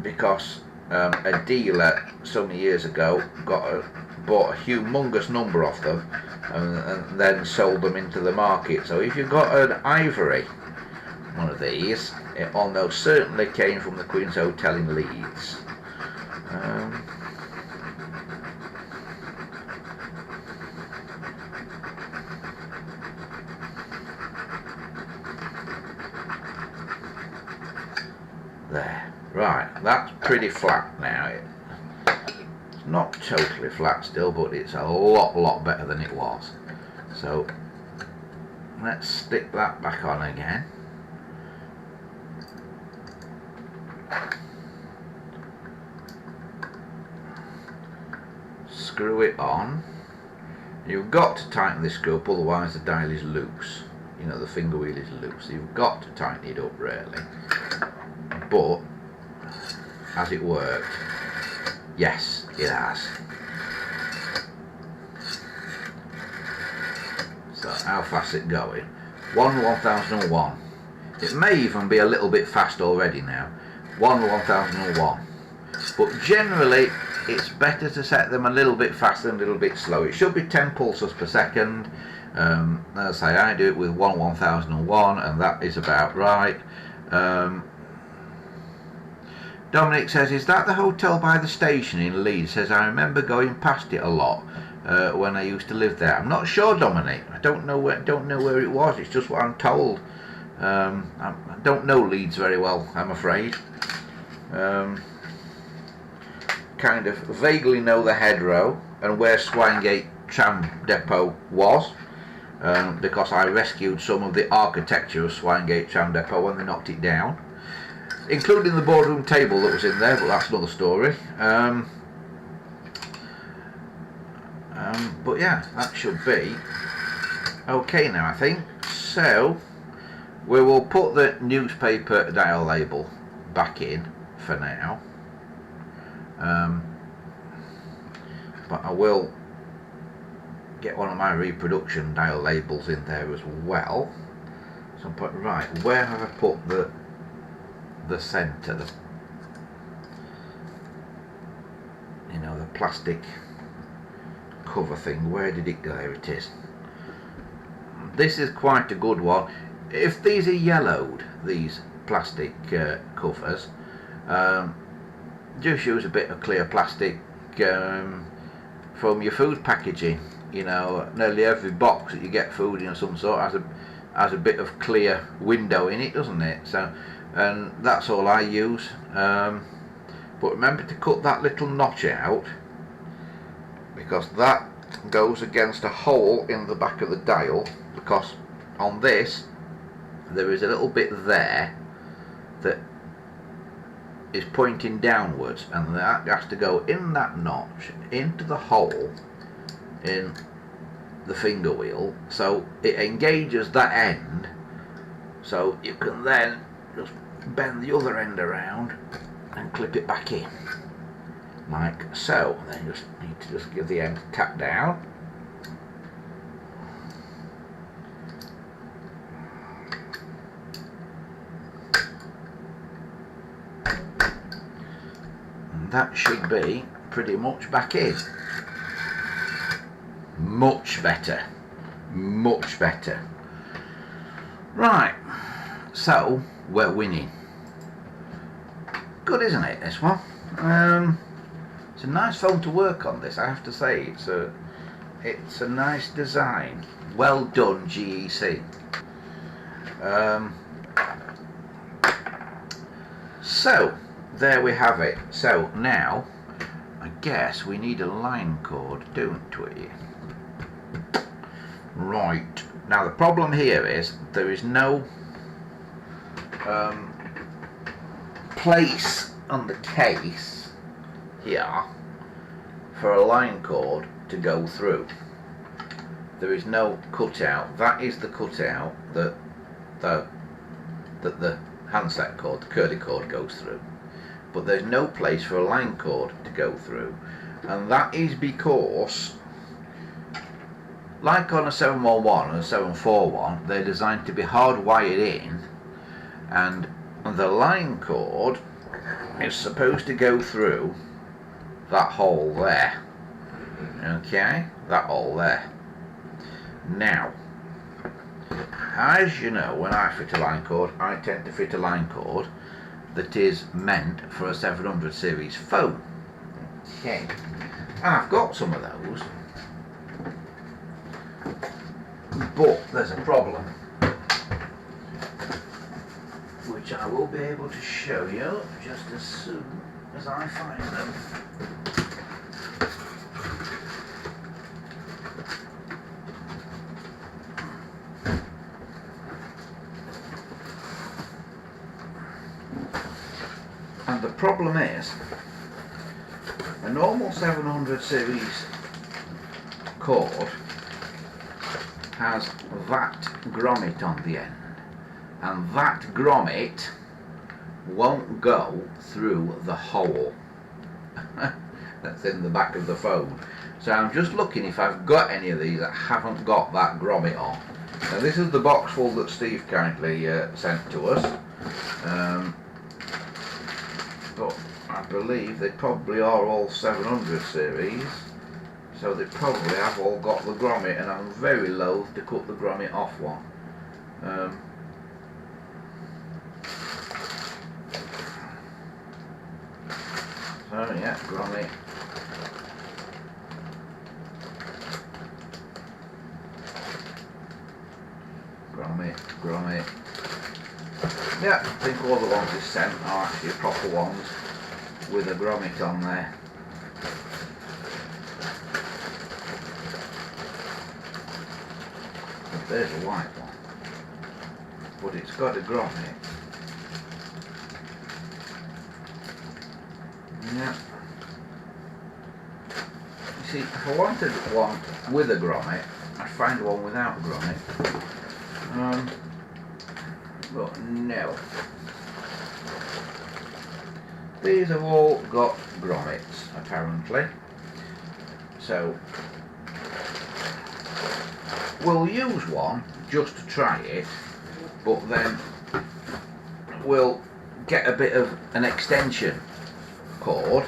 because a dealer some years ago bought a humongous number of them and then sold them into the market. So if you've got an ivory one of these, it almost certainly came from the Queen's Hotel in Leeds. There, right, that's pretty flat now. It's not totally flat still, but it's a lot better than it was. So let's stick that back on again. Screw it on. You've got to tighten this screw up, otherwise the dial is loose. You know, the finger wheel is loose. You've got to tighten it up really. But has it worked? Yes, it has. So how fast is it going? 1001. It may even be a little bit fast already now. 1001. But generally it's better to set them a little bit faster and a little bit slow. It should be 10 pulses per second. As I say, I do it with 1001, and that is about right. Dominic says, "Is that the hotel by the station in Leeds?" Says, "I remember going past it a lot when I used to live there." I'm not sure, Dominic. I don't know where it was. It's just what I'm told. I don't know Leeds very well, I'm afraid. Kind of vaguely know the Headrow and where Swinegate tram depot was, because I rescued some of the architecture of Swinegate tram depot when they knocked it down, including the boardroom table that was in there, but that's another story. But yeah, that should be okay now, I think. So we will put the newspaper dial label back in for now, but I will get one of my reproduction dial labels in there as well. So I'm putting, right, where have I put the centre, you know, the plastic cover thing? Where did it go? There it is. This is quite a good one. If these are yellowed, these plastic covers, just use a bit of clear plastic, from your food packaging. You know, nearly every box that you get food in of some sort has a bit of clear window in it, doesn't it? So, and that's all I use. But remember to cut that little notch out, because that goes against a hole in the back of the dial, because on this there is a little bit there that is pointing downwards, and that has to go in that notch into the hole in the finger wheel, so it engages that end, so you can then just bend the other end around and clip it back in like so. And then you just need to just give the end a tap down. And that should be pretty much back in. Much better. Much better. Right. So, we're winning. Good, isn't it, this one? It's a nice phone to work on, this, I have to say. It's a nice design. Well done, GEC. So, there we have it. So, now, I guess we need a line cord, don't we? Right. Now, the problem here is there is no place on the case here for a line cord to go through. There is no cutout. That is the cutout that the handset cord, the curly cord, goes through. But there's no place for a line cord to go through, and that is because, like on a 711 and a 741, they're designed to be hardwired in, and the line cord is supposed to go through that hole there. Okay, that hole there. Now, as you know, when I fit a line cord, I tend to fit a line cord that is meant for a 700 series phone. Okay, and I've got some of those, but there's a problem, which I will be able to show you just as soon as I find them. And the problem is, a normal 700 series cord has that grommet on the end, and that grommet won't go through the hole that's in the back of the phone. So I'm just looking if I've got any of these that haven't got that grommet on. Now, this is the box full that Steve kindly sent to us, but I believe they probably are all 700 series, so they probably have all got the grommet, and I'm very loath to cut the grommet off one. So yeah, grommet. Grommet. Yeah, I think all the ones he sent are actually proper ones with a grommet on there. But there's a white one, but it's got a grommet. Yeah. You see, if I wanted one with a grommet, I'd find one without a grommet. But no. These have all got grommets, apparently. So we'll use one just to try it, but then we'll get a bit of an extension cord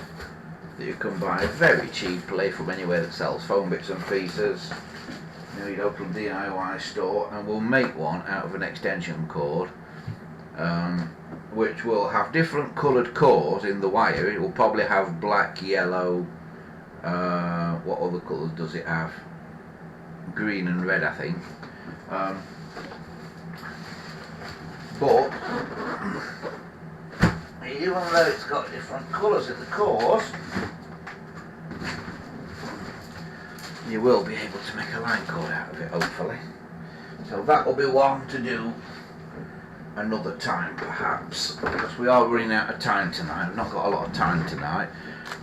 that you can buy very cheaply from anywhere that sells phone bits and pieces, your local DIY store, and we'll make one out of an extension cord, which will have different coloured cores in the wire. It will probably have black, yellow, What other colours does it have? Green and red, I think. But even though it's got different colours in the course, you will be able to make a line cord out of it, hopefully. So that will be one to do another time, perhaps, because we are running out of time tonight. We've not got a lot of time tonight,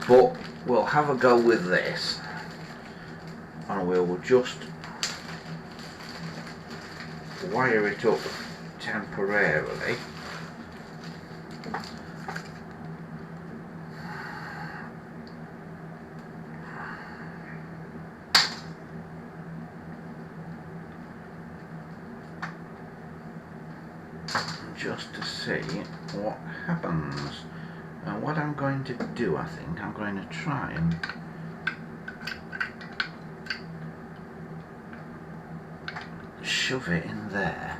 but we'll have a go with this, and we'll just wire it up temporarily. Just to see what happens. And what I'm going to do, I think, I'm going to try and shove it in there.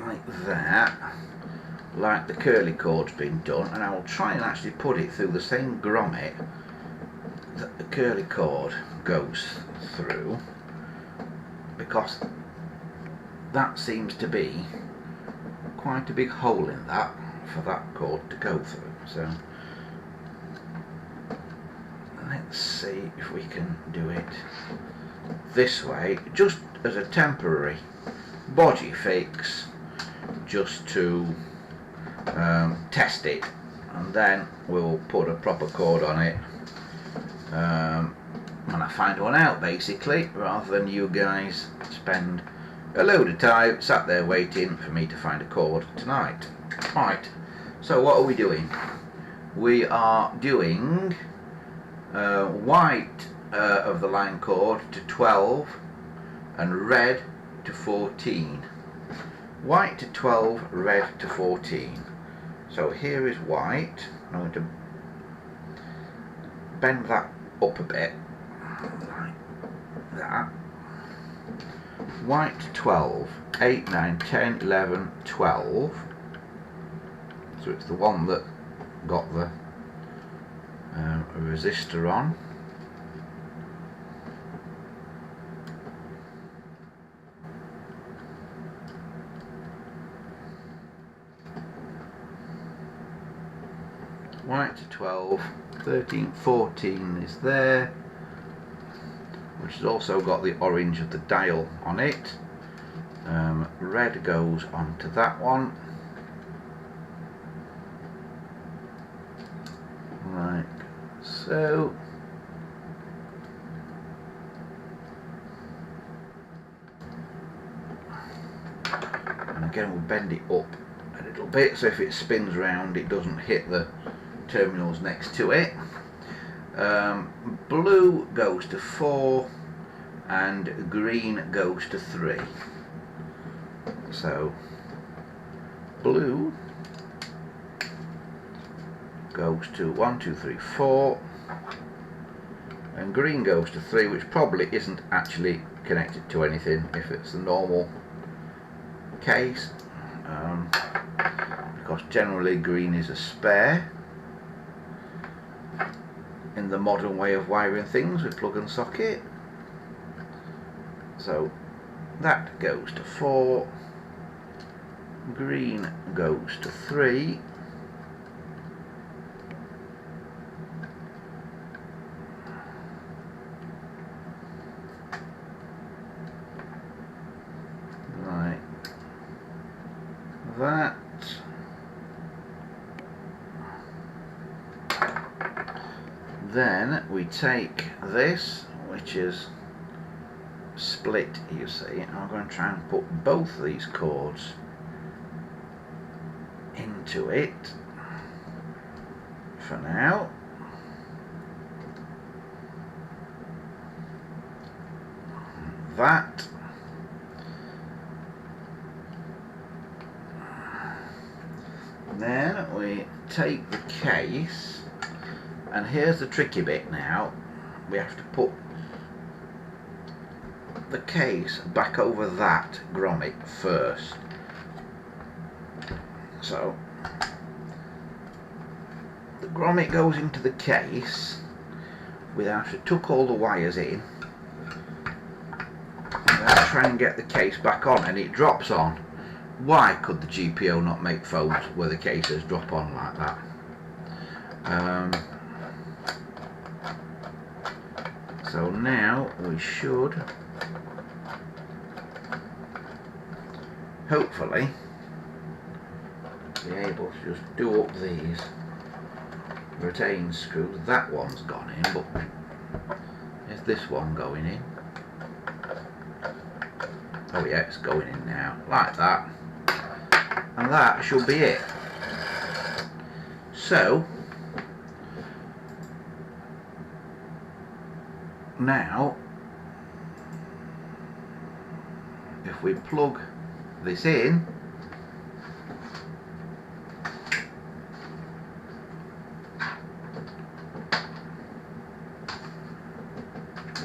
Like that. Like the curly cord's been done. And I will try and actually put it through the same grommet that the curly cord goes through. Because that seems to be quite a big hole in that for that cord to go through. So let's see if we can do it this way, just as a temporary body fix, just to test it, and then we'll put a proper cord on it when I find one out, basically, rather than you guys spend a load of time sat there waiting for me to find a cord tonight. Right, so what are we doing? We are doing white of the line cord to 12 and red to 14. White to 12, red to 14. So here is white. I'm going to bend that up a bit, like that. White 12, 8, 9, 10, 11, 12. So it's the one that got the resistor on. White to 12, 13, 14 is there, which has also got the orange of the dial on it. Red goes onto that one, like so. And again we'll bend it up a little bit so if it spins round it doesn't hit the terminals next to it. Blue goes to 4 and green goes to 3. So blue goes to 1, 2, 3, 4 and green goes to 3, which probably isn't actually connected to anything if it's the normal case, because generally green is a spare in the modern way of wiring things with plug and socket. So that goes to 4, green goes to 3, like that. Then we take this, which is split, you see, and I'm going to try and put both these cords into it for now. That. Then we take the case, and here's the tricky bit now. We have to put the case back over that grommet first. So the grommet goes into the case without I took all the wires in, and then I try and get the case back on and it drops on. Why could the GPO not make phones where the cases drop on like that? So now we should hopefully be able to just do up these retain screws. That one's gone in, but is this one going in? Oh yeah, it's going in now, like that, and that should be it. So now if we plug this in,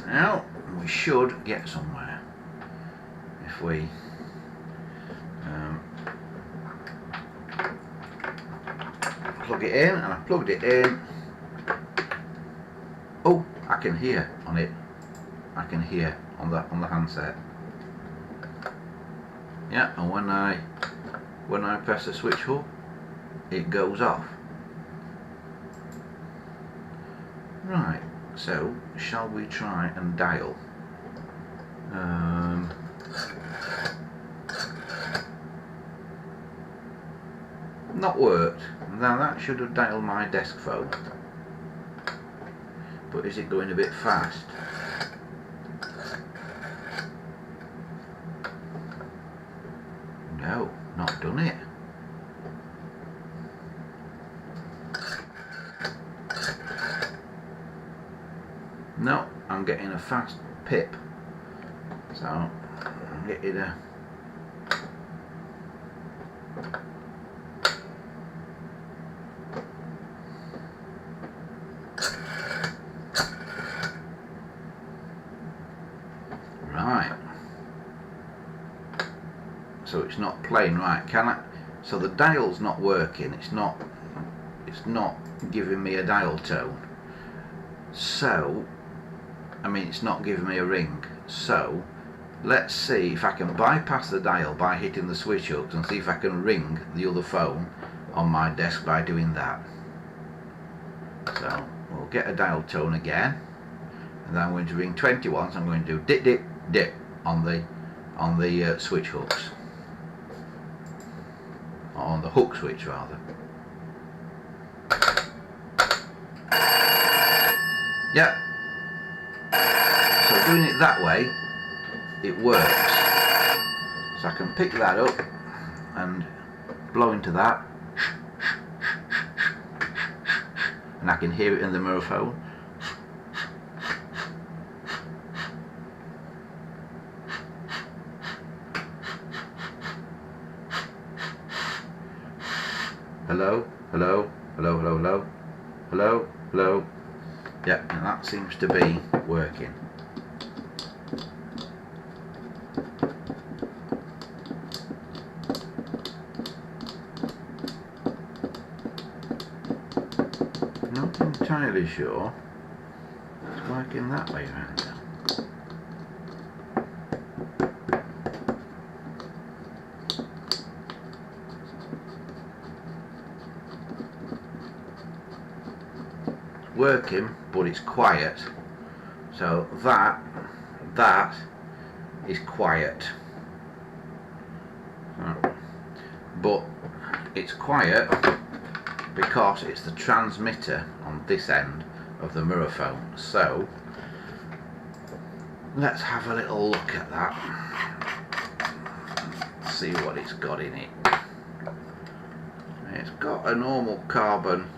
now we should get somewhere. If we plug it in, and I plugged it in. Oh, I can hear on it. I can hear on the handset. Yeah, and when I press the switch hook, it goes off. Right. So shall we try and dial? Not worked. Now that should have dialed my desk phone. But is it going a bit fast? No, not done it. No, I'm getting a fast pip. So I'm getting a right. So it's not playing right. Can I? So the dial's not working. It's not giving me a dial tone. So I mean, it's not giving me a ring. So let's see if I can bypass the dial by hitting the switch hooks and see if I can ring the other phone on my desk by doing that. So we'll get a dial tone again, and then I'm going to ring 21. So I'm going to do dip dip dip on the switch hooks, or on the hook switch rather. Yeah. So doing it that way, it works. So I can pick that up and blow into that, and I can hear it in the mirror phone. Hello, hello, hello, hello, hello, hello, hello. Yeah, and that seems to be working. Not entirely sure it's working that way around now. Working, but it's quiet. So that is quiet. But it's quiet because it's the transmitter on this end of the mirror phone. So let's have a little look at that. See what it's got in it. It's got a normal carbon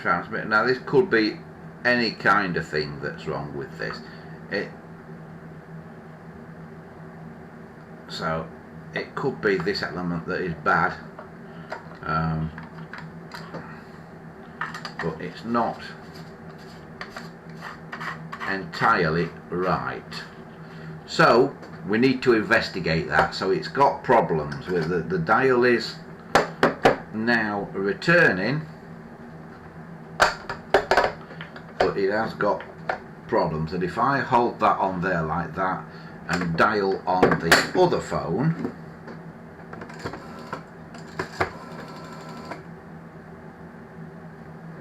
transmitter. Now this could be any kind of thing that's wrong with this. So it could be this element that is bad, but it's not entirely right. So we need to investigate that. So it's got problems with the dial is now returning it has got problems, that if I hold that on there like that and dial on the other phone,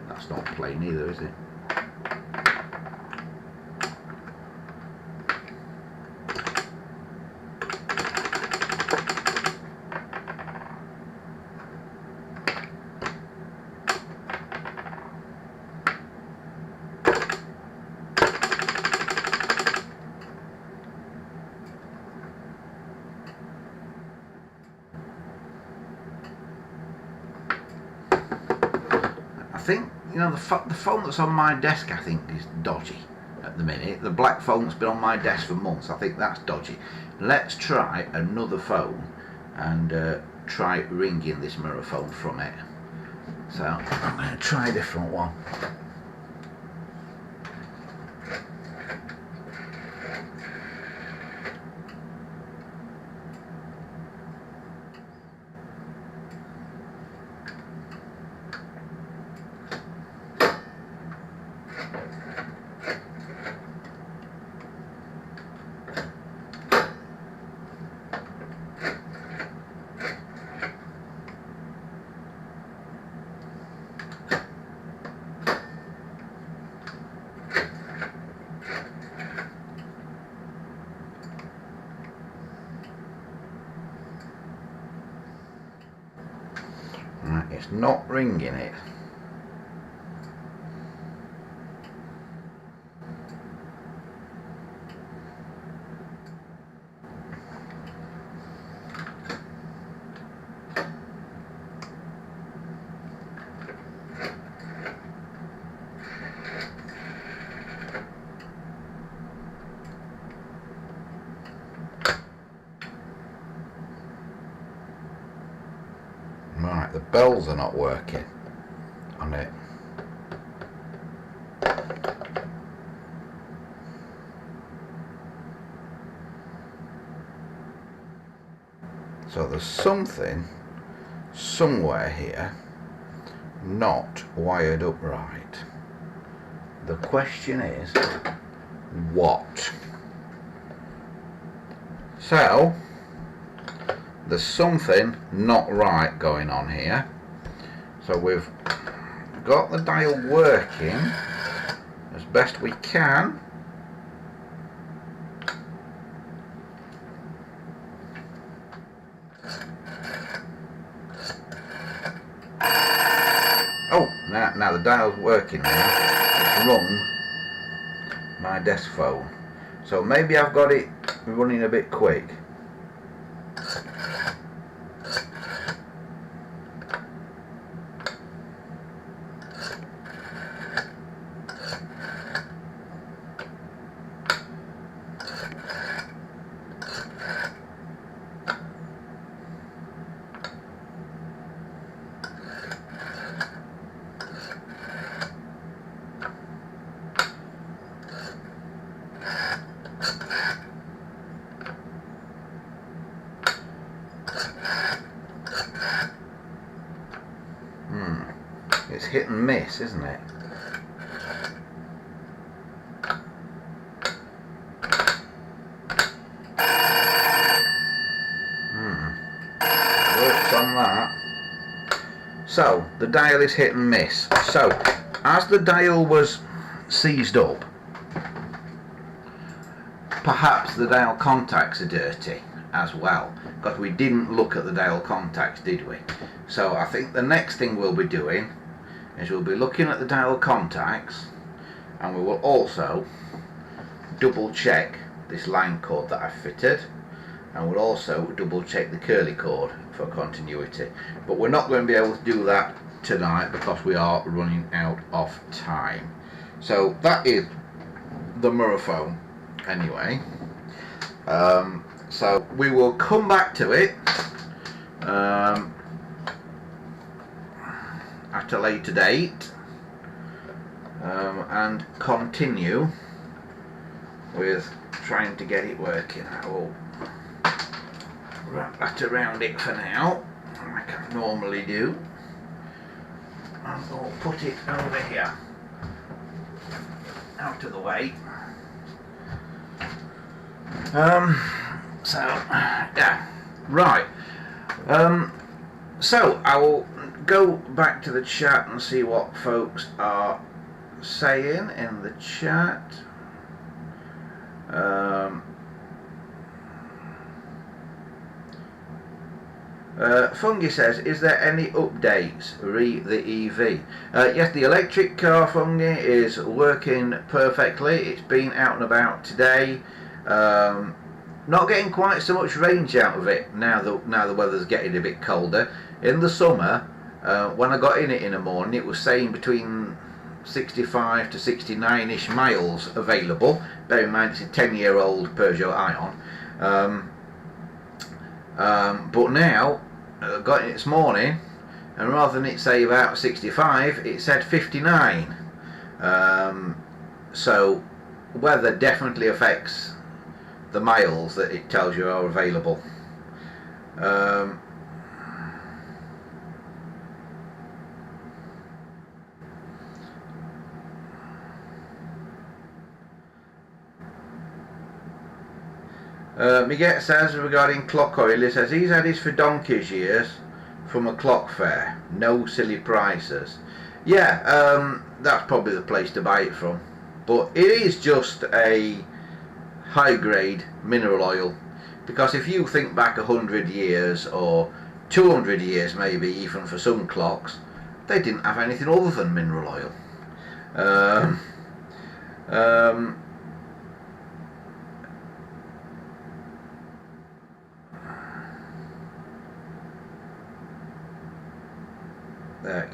that's not playing either, is it? I think, you know, the phone that's on my desk, I think, is dodgy at the minute. The black phone that's been on my desk for months, I think that's dodgy. Let's try another phone and try ringing this mirror phone from it. So I'm going to try a different one. Right, it's not ringing it. Right, the bells are not working on it. So there's something somewhere here not wired up right. The question is, what? So there's something not right going on here. So we've got the dial working as best we can. Oh, now the dial's working now. It's rung my desk phone. So maybe I've got it running a bit quick. It's hit and miss, isn't it? Works on that. So the dial is hit and miss. So as the dial was seized up, perhaps the dial contacts are dirty as well, because we didn't look at the dial contacts, did we? So I think the next thing we'll be doing is we'll be looking at the dial contacts, and we will also double check this line cord that I fitted, and we'll also double check the curly cord for continuity. But we're not going to be able to do that tonight because we are running out of time. So that is the mirror phone anyway. So we will come back to it at a later date and continue with trying to get it working. I will wrap that around it for now, like I normally do, and I'll put it over here. out of the way. So yeah, right. So I will go back to the chat and see what folks are saying in the chat. Fungi says, is there any updates re the EV? Yes, the electric car, Fungi, is working perfectly. It's been out and about today. Not getting quite so much range out of it now the weather's getting a bit colder. In the summer, when I got in it in the morning, it was saying between 65 to 69-ish miles available. Bear in mind it's a 10-year-old Peugeot Ion. But now I got in this morning, and rather than it say about 65, it said 59. So weather definitely affects the miles that it tells you are available. Miguel says regarding clock oil, he says he's had his for donkey's years from a clock fair, no silly prices. Yeah, that's probably the place to buy it from, but it is just a high grade mineral oil, because if you think back 100 years or 200 years maybe even for some clocks, they didn't have anything other than mineral oil.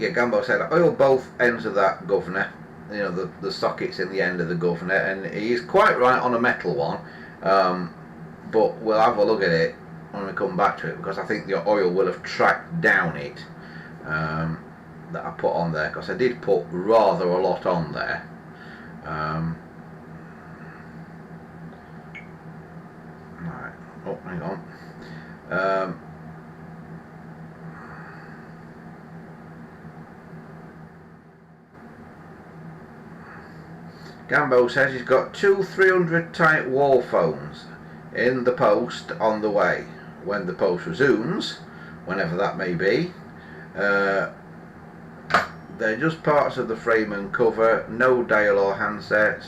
Yeah, Gambo said oil both ends of that governor, you know, the sockets in the end of the governor, and he's quite right on a metal one, but we'll have a look at it when we come back to it, because I think the oil will have tracked down it that I put on there, because I did put rather a lot on there. Right, oh hang on. Gambo says he's got 2 300 type wall phones in the post on the way. When the post resumes, whenever that may be, they're just parts of the frame and cover, no dial or handsets,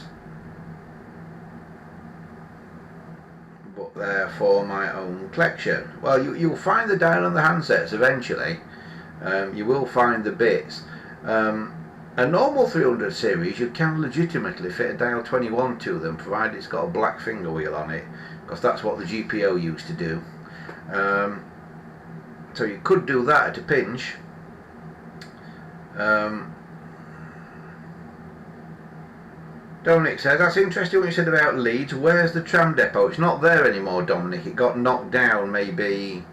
but they're for my own collection. Well, you'll find the dial and the handsets eventually. You will find the bits. A normal 300 series, you can legitimately fit a dial 21 to them, provided it's got a black finger wheel on it, because that's what the GPO used to do. So you could do that at a pinch. Dominic says, that's interesting what you said about Leeds. Where's the tram depot? It's not there anymore, Dominic. It got knocked down maybe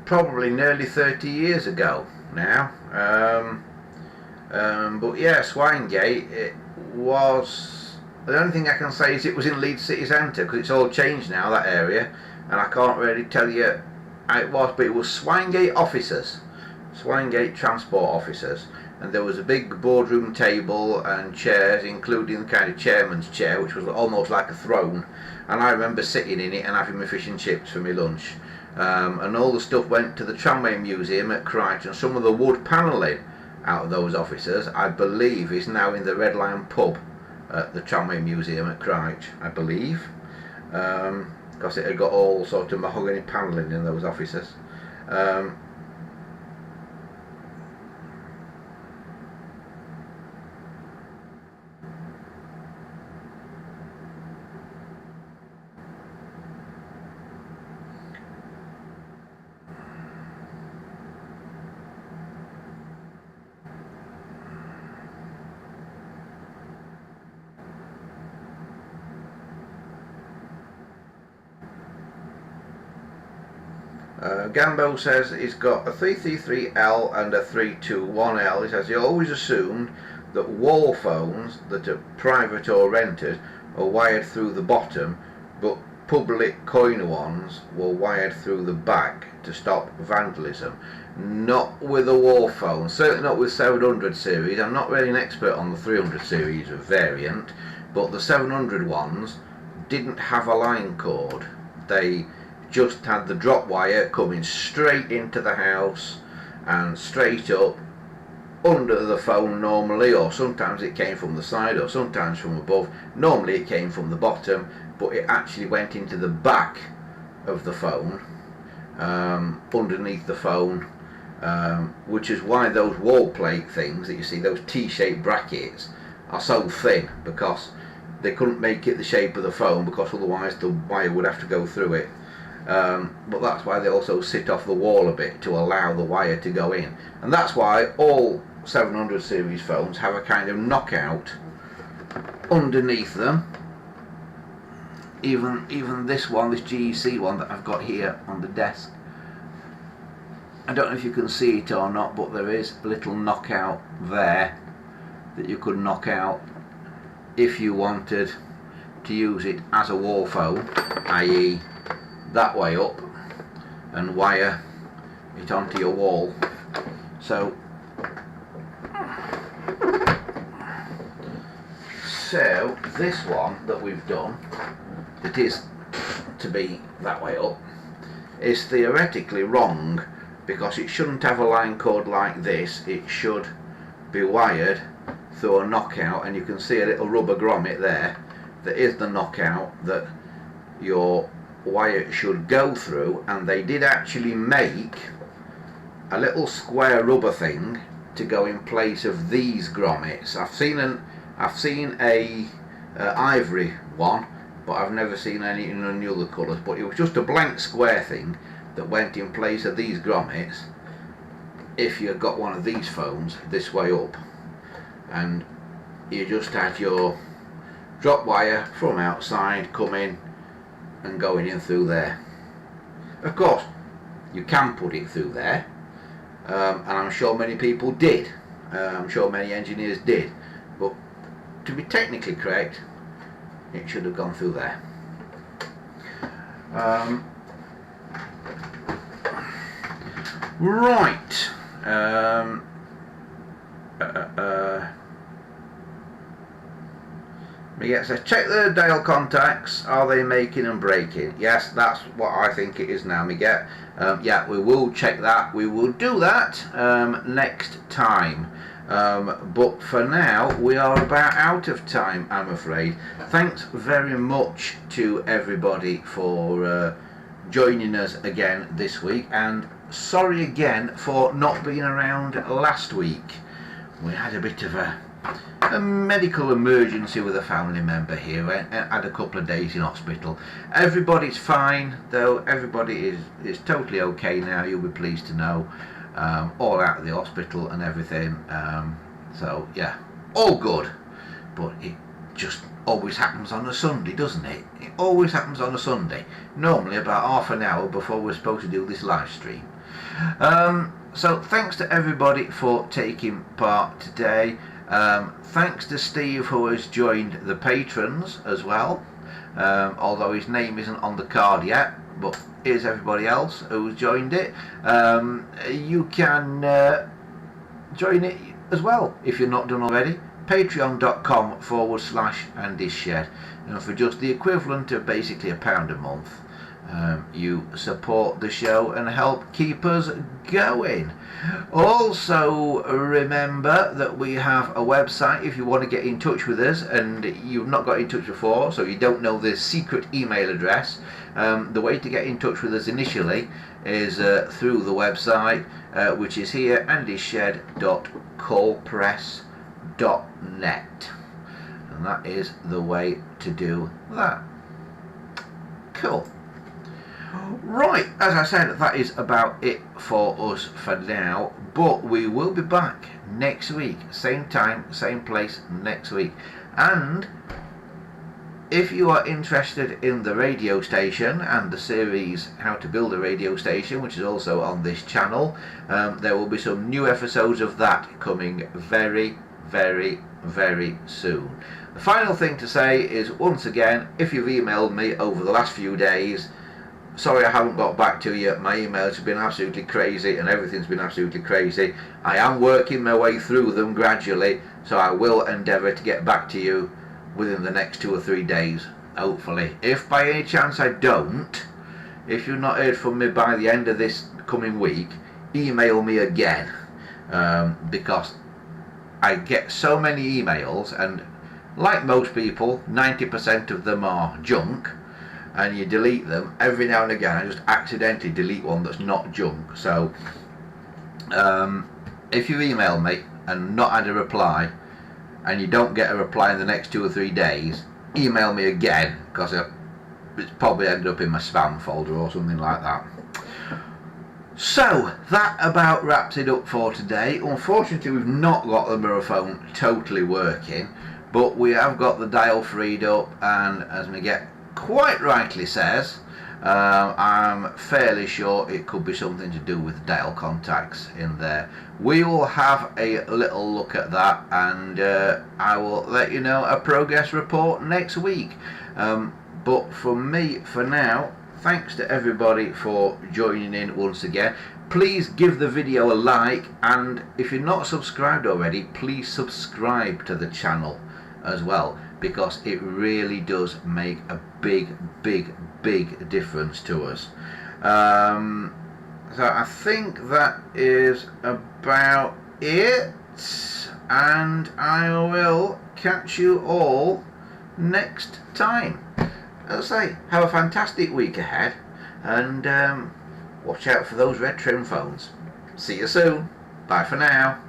probably nearly 30 years ago now. But yeah, Swinegate, it was, the only thing I can say is it was in Leeds city centre, because it's all changed now, that area, and I can't really tell you how it was, but it was Swinegate officers, Swinegate transport officers, and there was a big boardroom table and chairs, including the kind of chairman's chair, which was almost like a throne, and I remember sitting in it and having my fish and chips for my lunch. And all the stuff went to the Tramway Museum at Christ, and some of the wood panelling out of those officers, I believe, is now in the Red Lion pub at the Tramway Museum at Christ, I believe, because it had got all sort of mahogany panelling in those officers. Gambo says he's got a 333L and a 321L. He says he always assumed that wall phones that are private or rented are wired through the bottom, but public coiner ones were wired through the back to stop vandalism. Not with a wall phone, certainly not with 700 series. I'm not really an expert on the 300 series variant, but the 700 ones didn't have a line cord. They just had the drop wire coming straight into the house and straight up under the phone normally, or sometimes it came from the side or sometimes from above. Normally it came from the bottom, but it actually went into the back of the phone, underneath the phone, which is why those wall plate things that you see, those T-shaped brackets, are so thin, because they couldn't make it the shape of the phone, because otherwise the wire would have to go through it. But that's why they also sit off the wall a bit to allow the wire to go in, and that's why all 700 series phones have a kind of knockout underneath them. Even this one, this GEC one that I've got here on the desk, I don't know if you can see it or not, but there is a little knockout there that you could knock out if you wanted to use it as a wall phone, i.e. that way up, and wire it onto your wall. So this one that we've done, that is to be that way up, is theoretically wrong, because it shouldn't have a line cord like this. It should be wired through a knockout, and you can see a little rubber grommet there. That is the knockout that your wire should go through, and they did actually make a little square rubber thing to go in place of these grommets. I've seen a ivory one, but I've never seen any in any other colours. But it was just a blank square thing that went in place of these grommets if you got one of these phones this way up, and you just had your drop wire from outside coming and going in through there. Of course, you can put it through there, and I'm sure many people did. I'm sure many engineers did, but to be technically correct, it should have gone through there. Right. Yeah, so check the dial contacts. Are they making and breaking? Yes, that's what I think it is now, Miguel. Yeah, we will check that. We will do that next time. But for now, we are about out of time, I'm afraid. Thanks very much to everybody for joining us again this week, and sorry again for not being around last week. We had a bit of a medical emergency with a family member here, and had a couple of days in hospital. Everybody's fine though. Everybody is totally okay now, you'll be pleased to know. All out of the hospital and everything, so yeah, all good. But it just always happens on a Sunday, doesn't it? It always happens on a Sunday, normally about half an hour before we're supposed to do this live stream. So thanks to everybody for taking part today. Thanks to Steve, who has joined the patrons as well, although his name isn't on the card yet, but here's everybody else who's joined it. You can join it as well if you're not done already. Patreon.com/AndyShed, and for just the equivalent of basically £1 a month, you support the show and help keep us going. Also remember that we have a website if you want to get in touch with us and you've not got in touch before, so you don't know the secret email address. The way to get in touch with us initially is through the website, which is here, andyshed.colepress.net, and that is the way to do that. Cool. Right, as I said, that is about it for us for now, but we will be back next week, same time, same place next week. And if you are interested in the radio station and the series How to Build a Radio Station, which is also on this channel, there will be some new episodes of that coming very, very, very soon. The final thing to say is, once again, if you've emailed me over the last few days, sorry I haven't got back to you. My emails have been absolutely crazy and everything's been absolutely crazy. I am working my way through them gradually, so I will endeavour to get back to you within the next 2 or 3 days, hopefully. If by any chance I don't, if you've not heard from me by the end of this coming week, email me again, because I get so many emails, and like most people, 90% of them are junk, and you delete them. Every now and again I just accidentally delete one that's not junk. So if you email me and not had a reply, and you don't get a reply in the next 2 or 3 days, email me again, because it's probably ended up in my spam folder or something like that. So that about wraps it up for today. Unfortunately, we've not got the mirror phone totally working, but we have got the dial freed up, and as Miguel quite rightly says, I'm fairly sure it could be something to do with dial contacts in there. We will have a little look at that, and I will let you know a progress report next week. But from me for now, thanks to everybody for joining in once again. Please give the video a like, and if you're not subscribed already, please subscribe to the channel as well, because it really does make a big difference to us. So I think that is about it, and I will catch you all next time. As I say, have a fantastic week ahead, and watch out for those red trim phones. See you soon. Bye for now.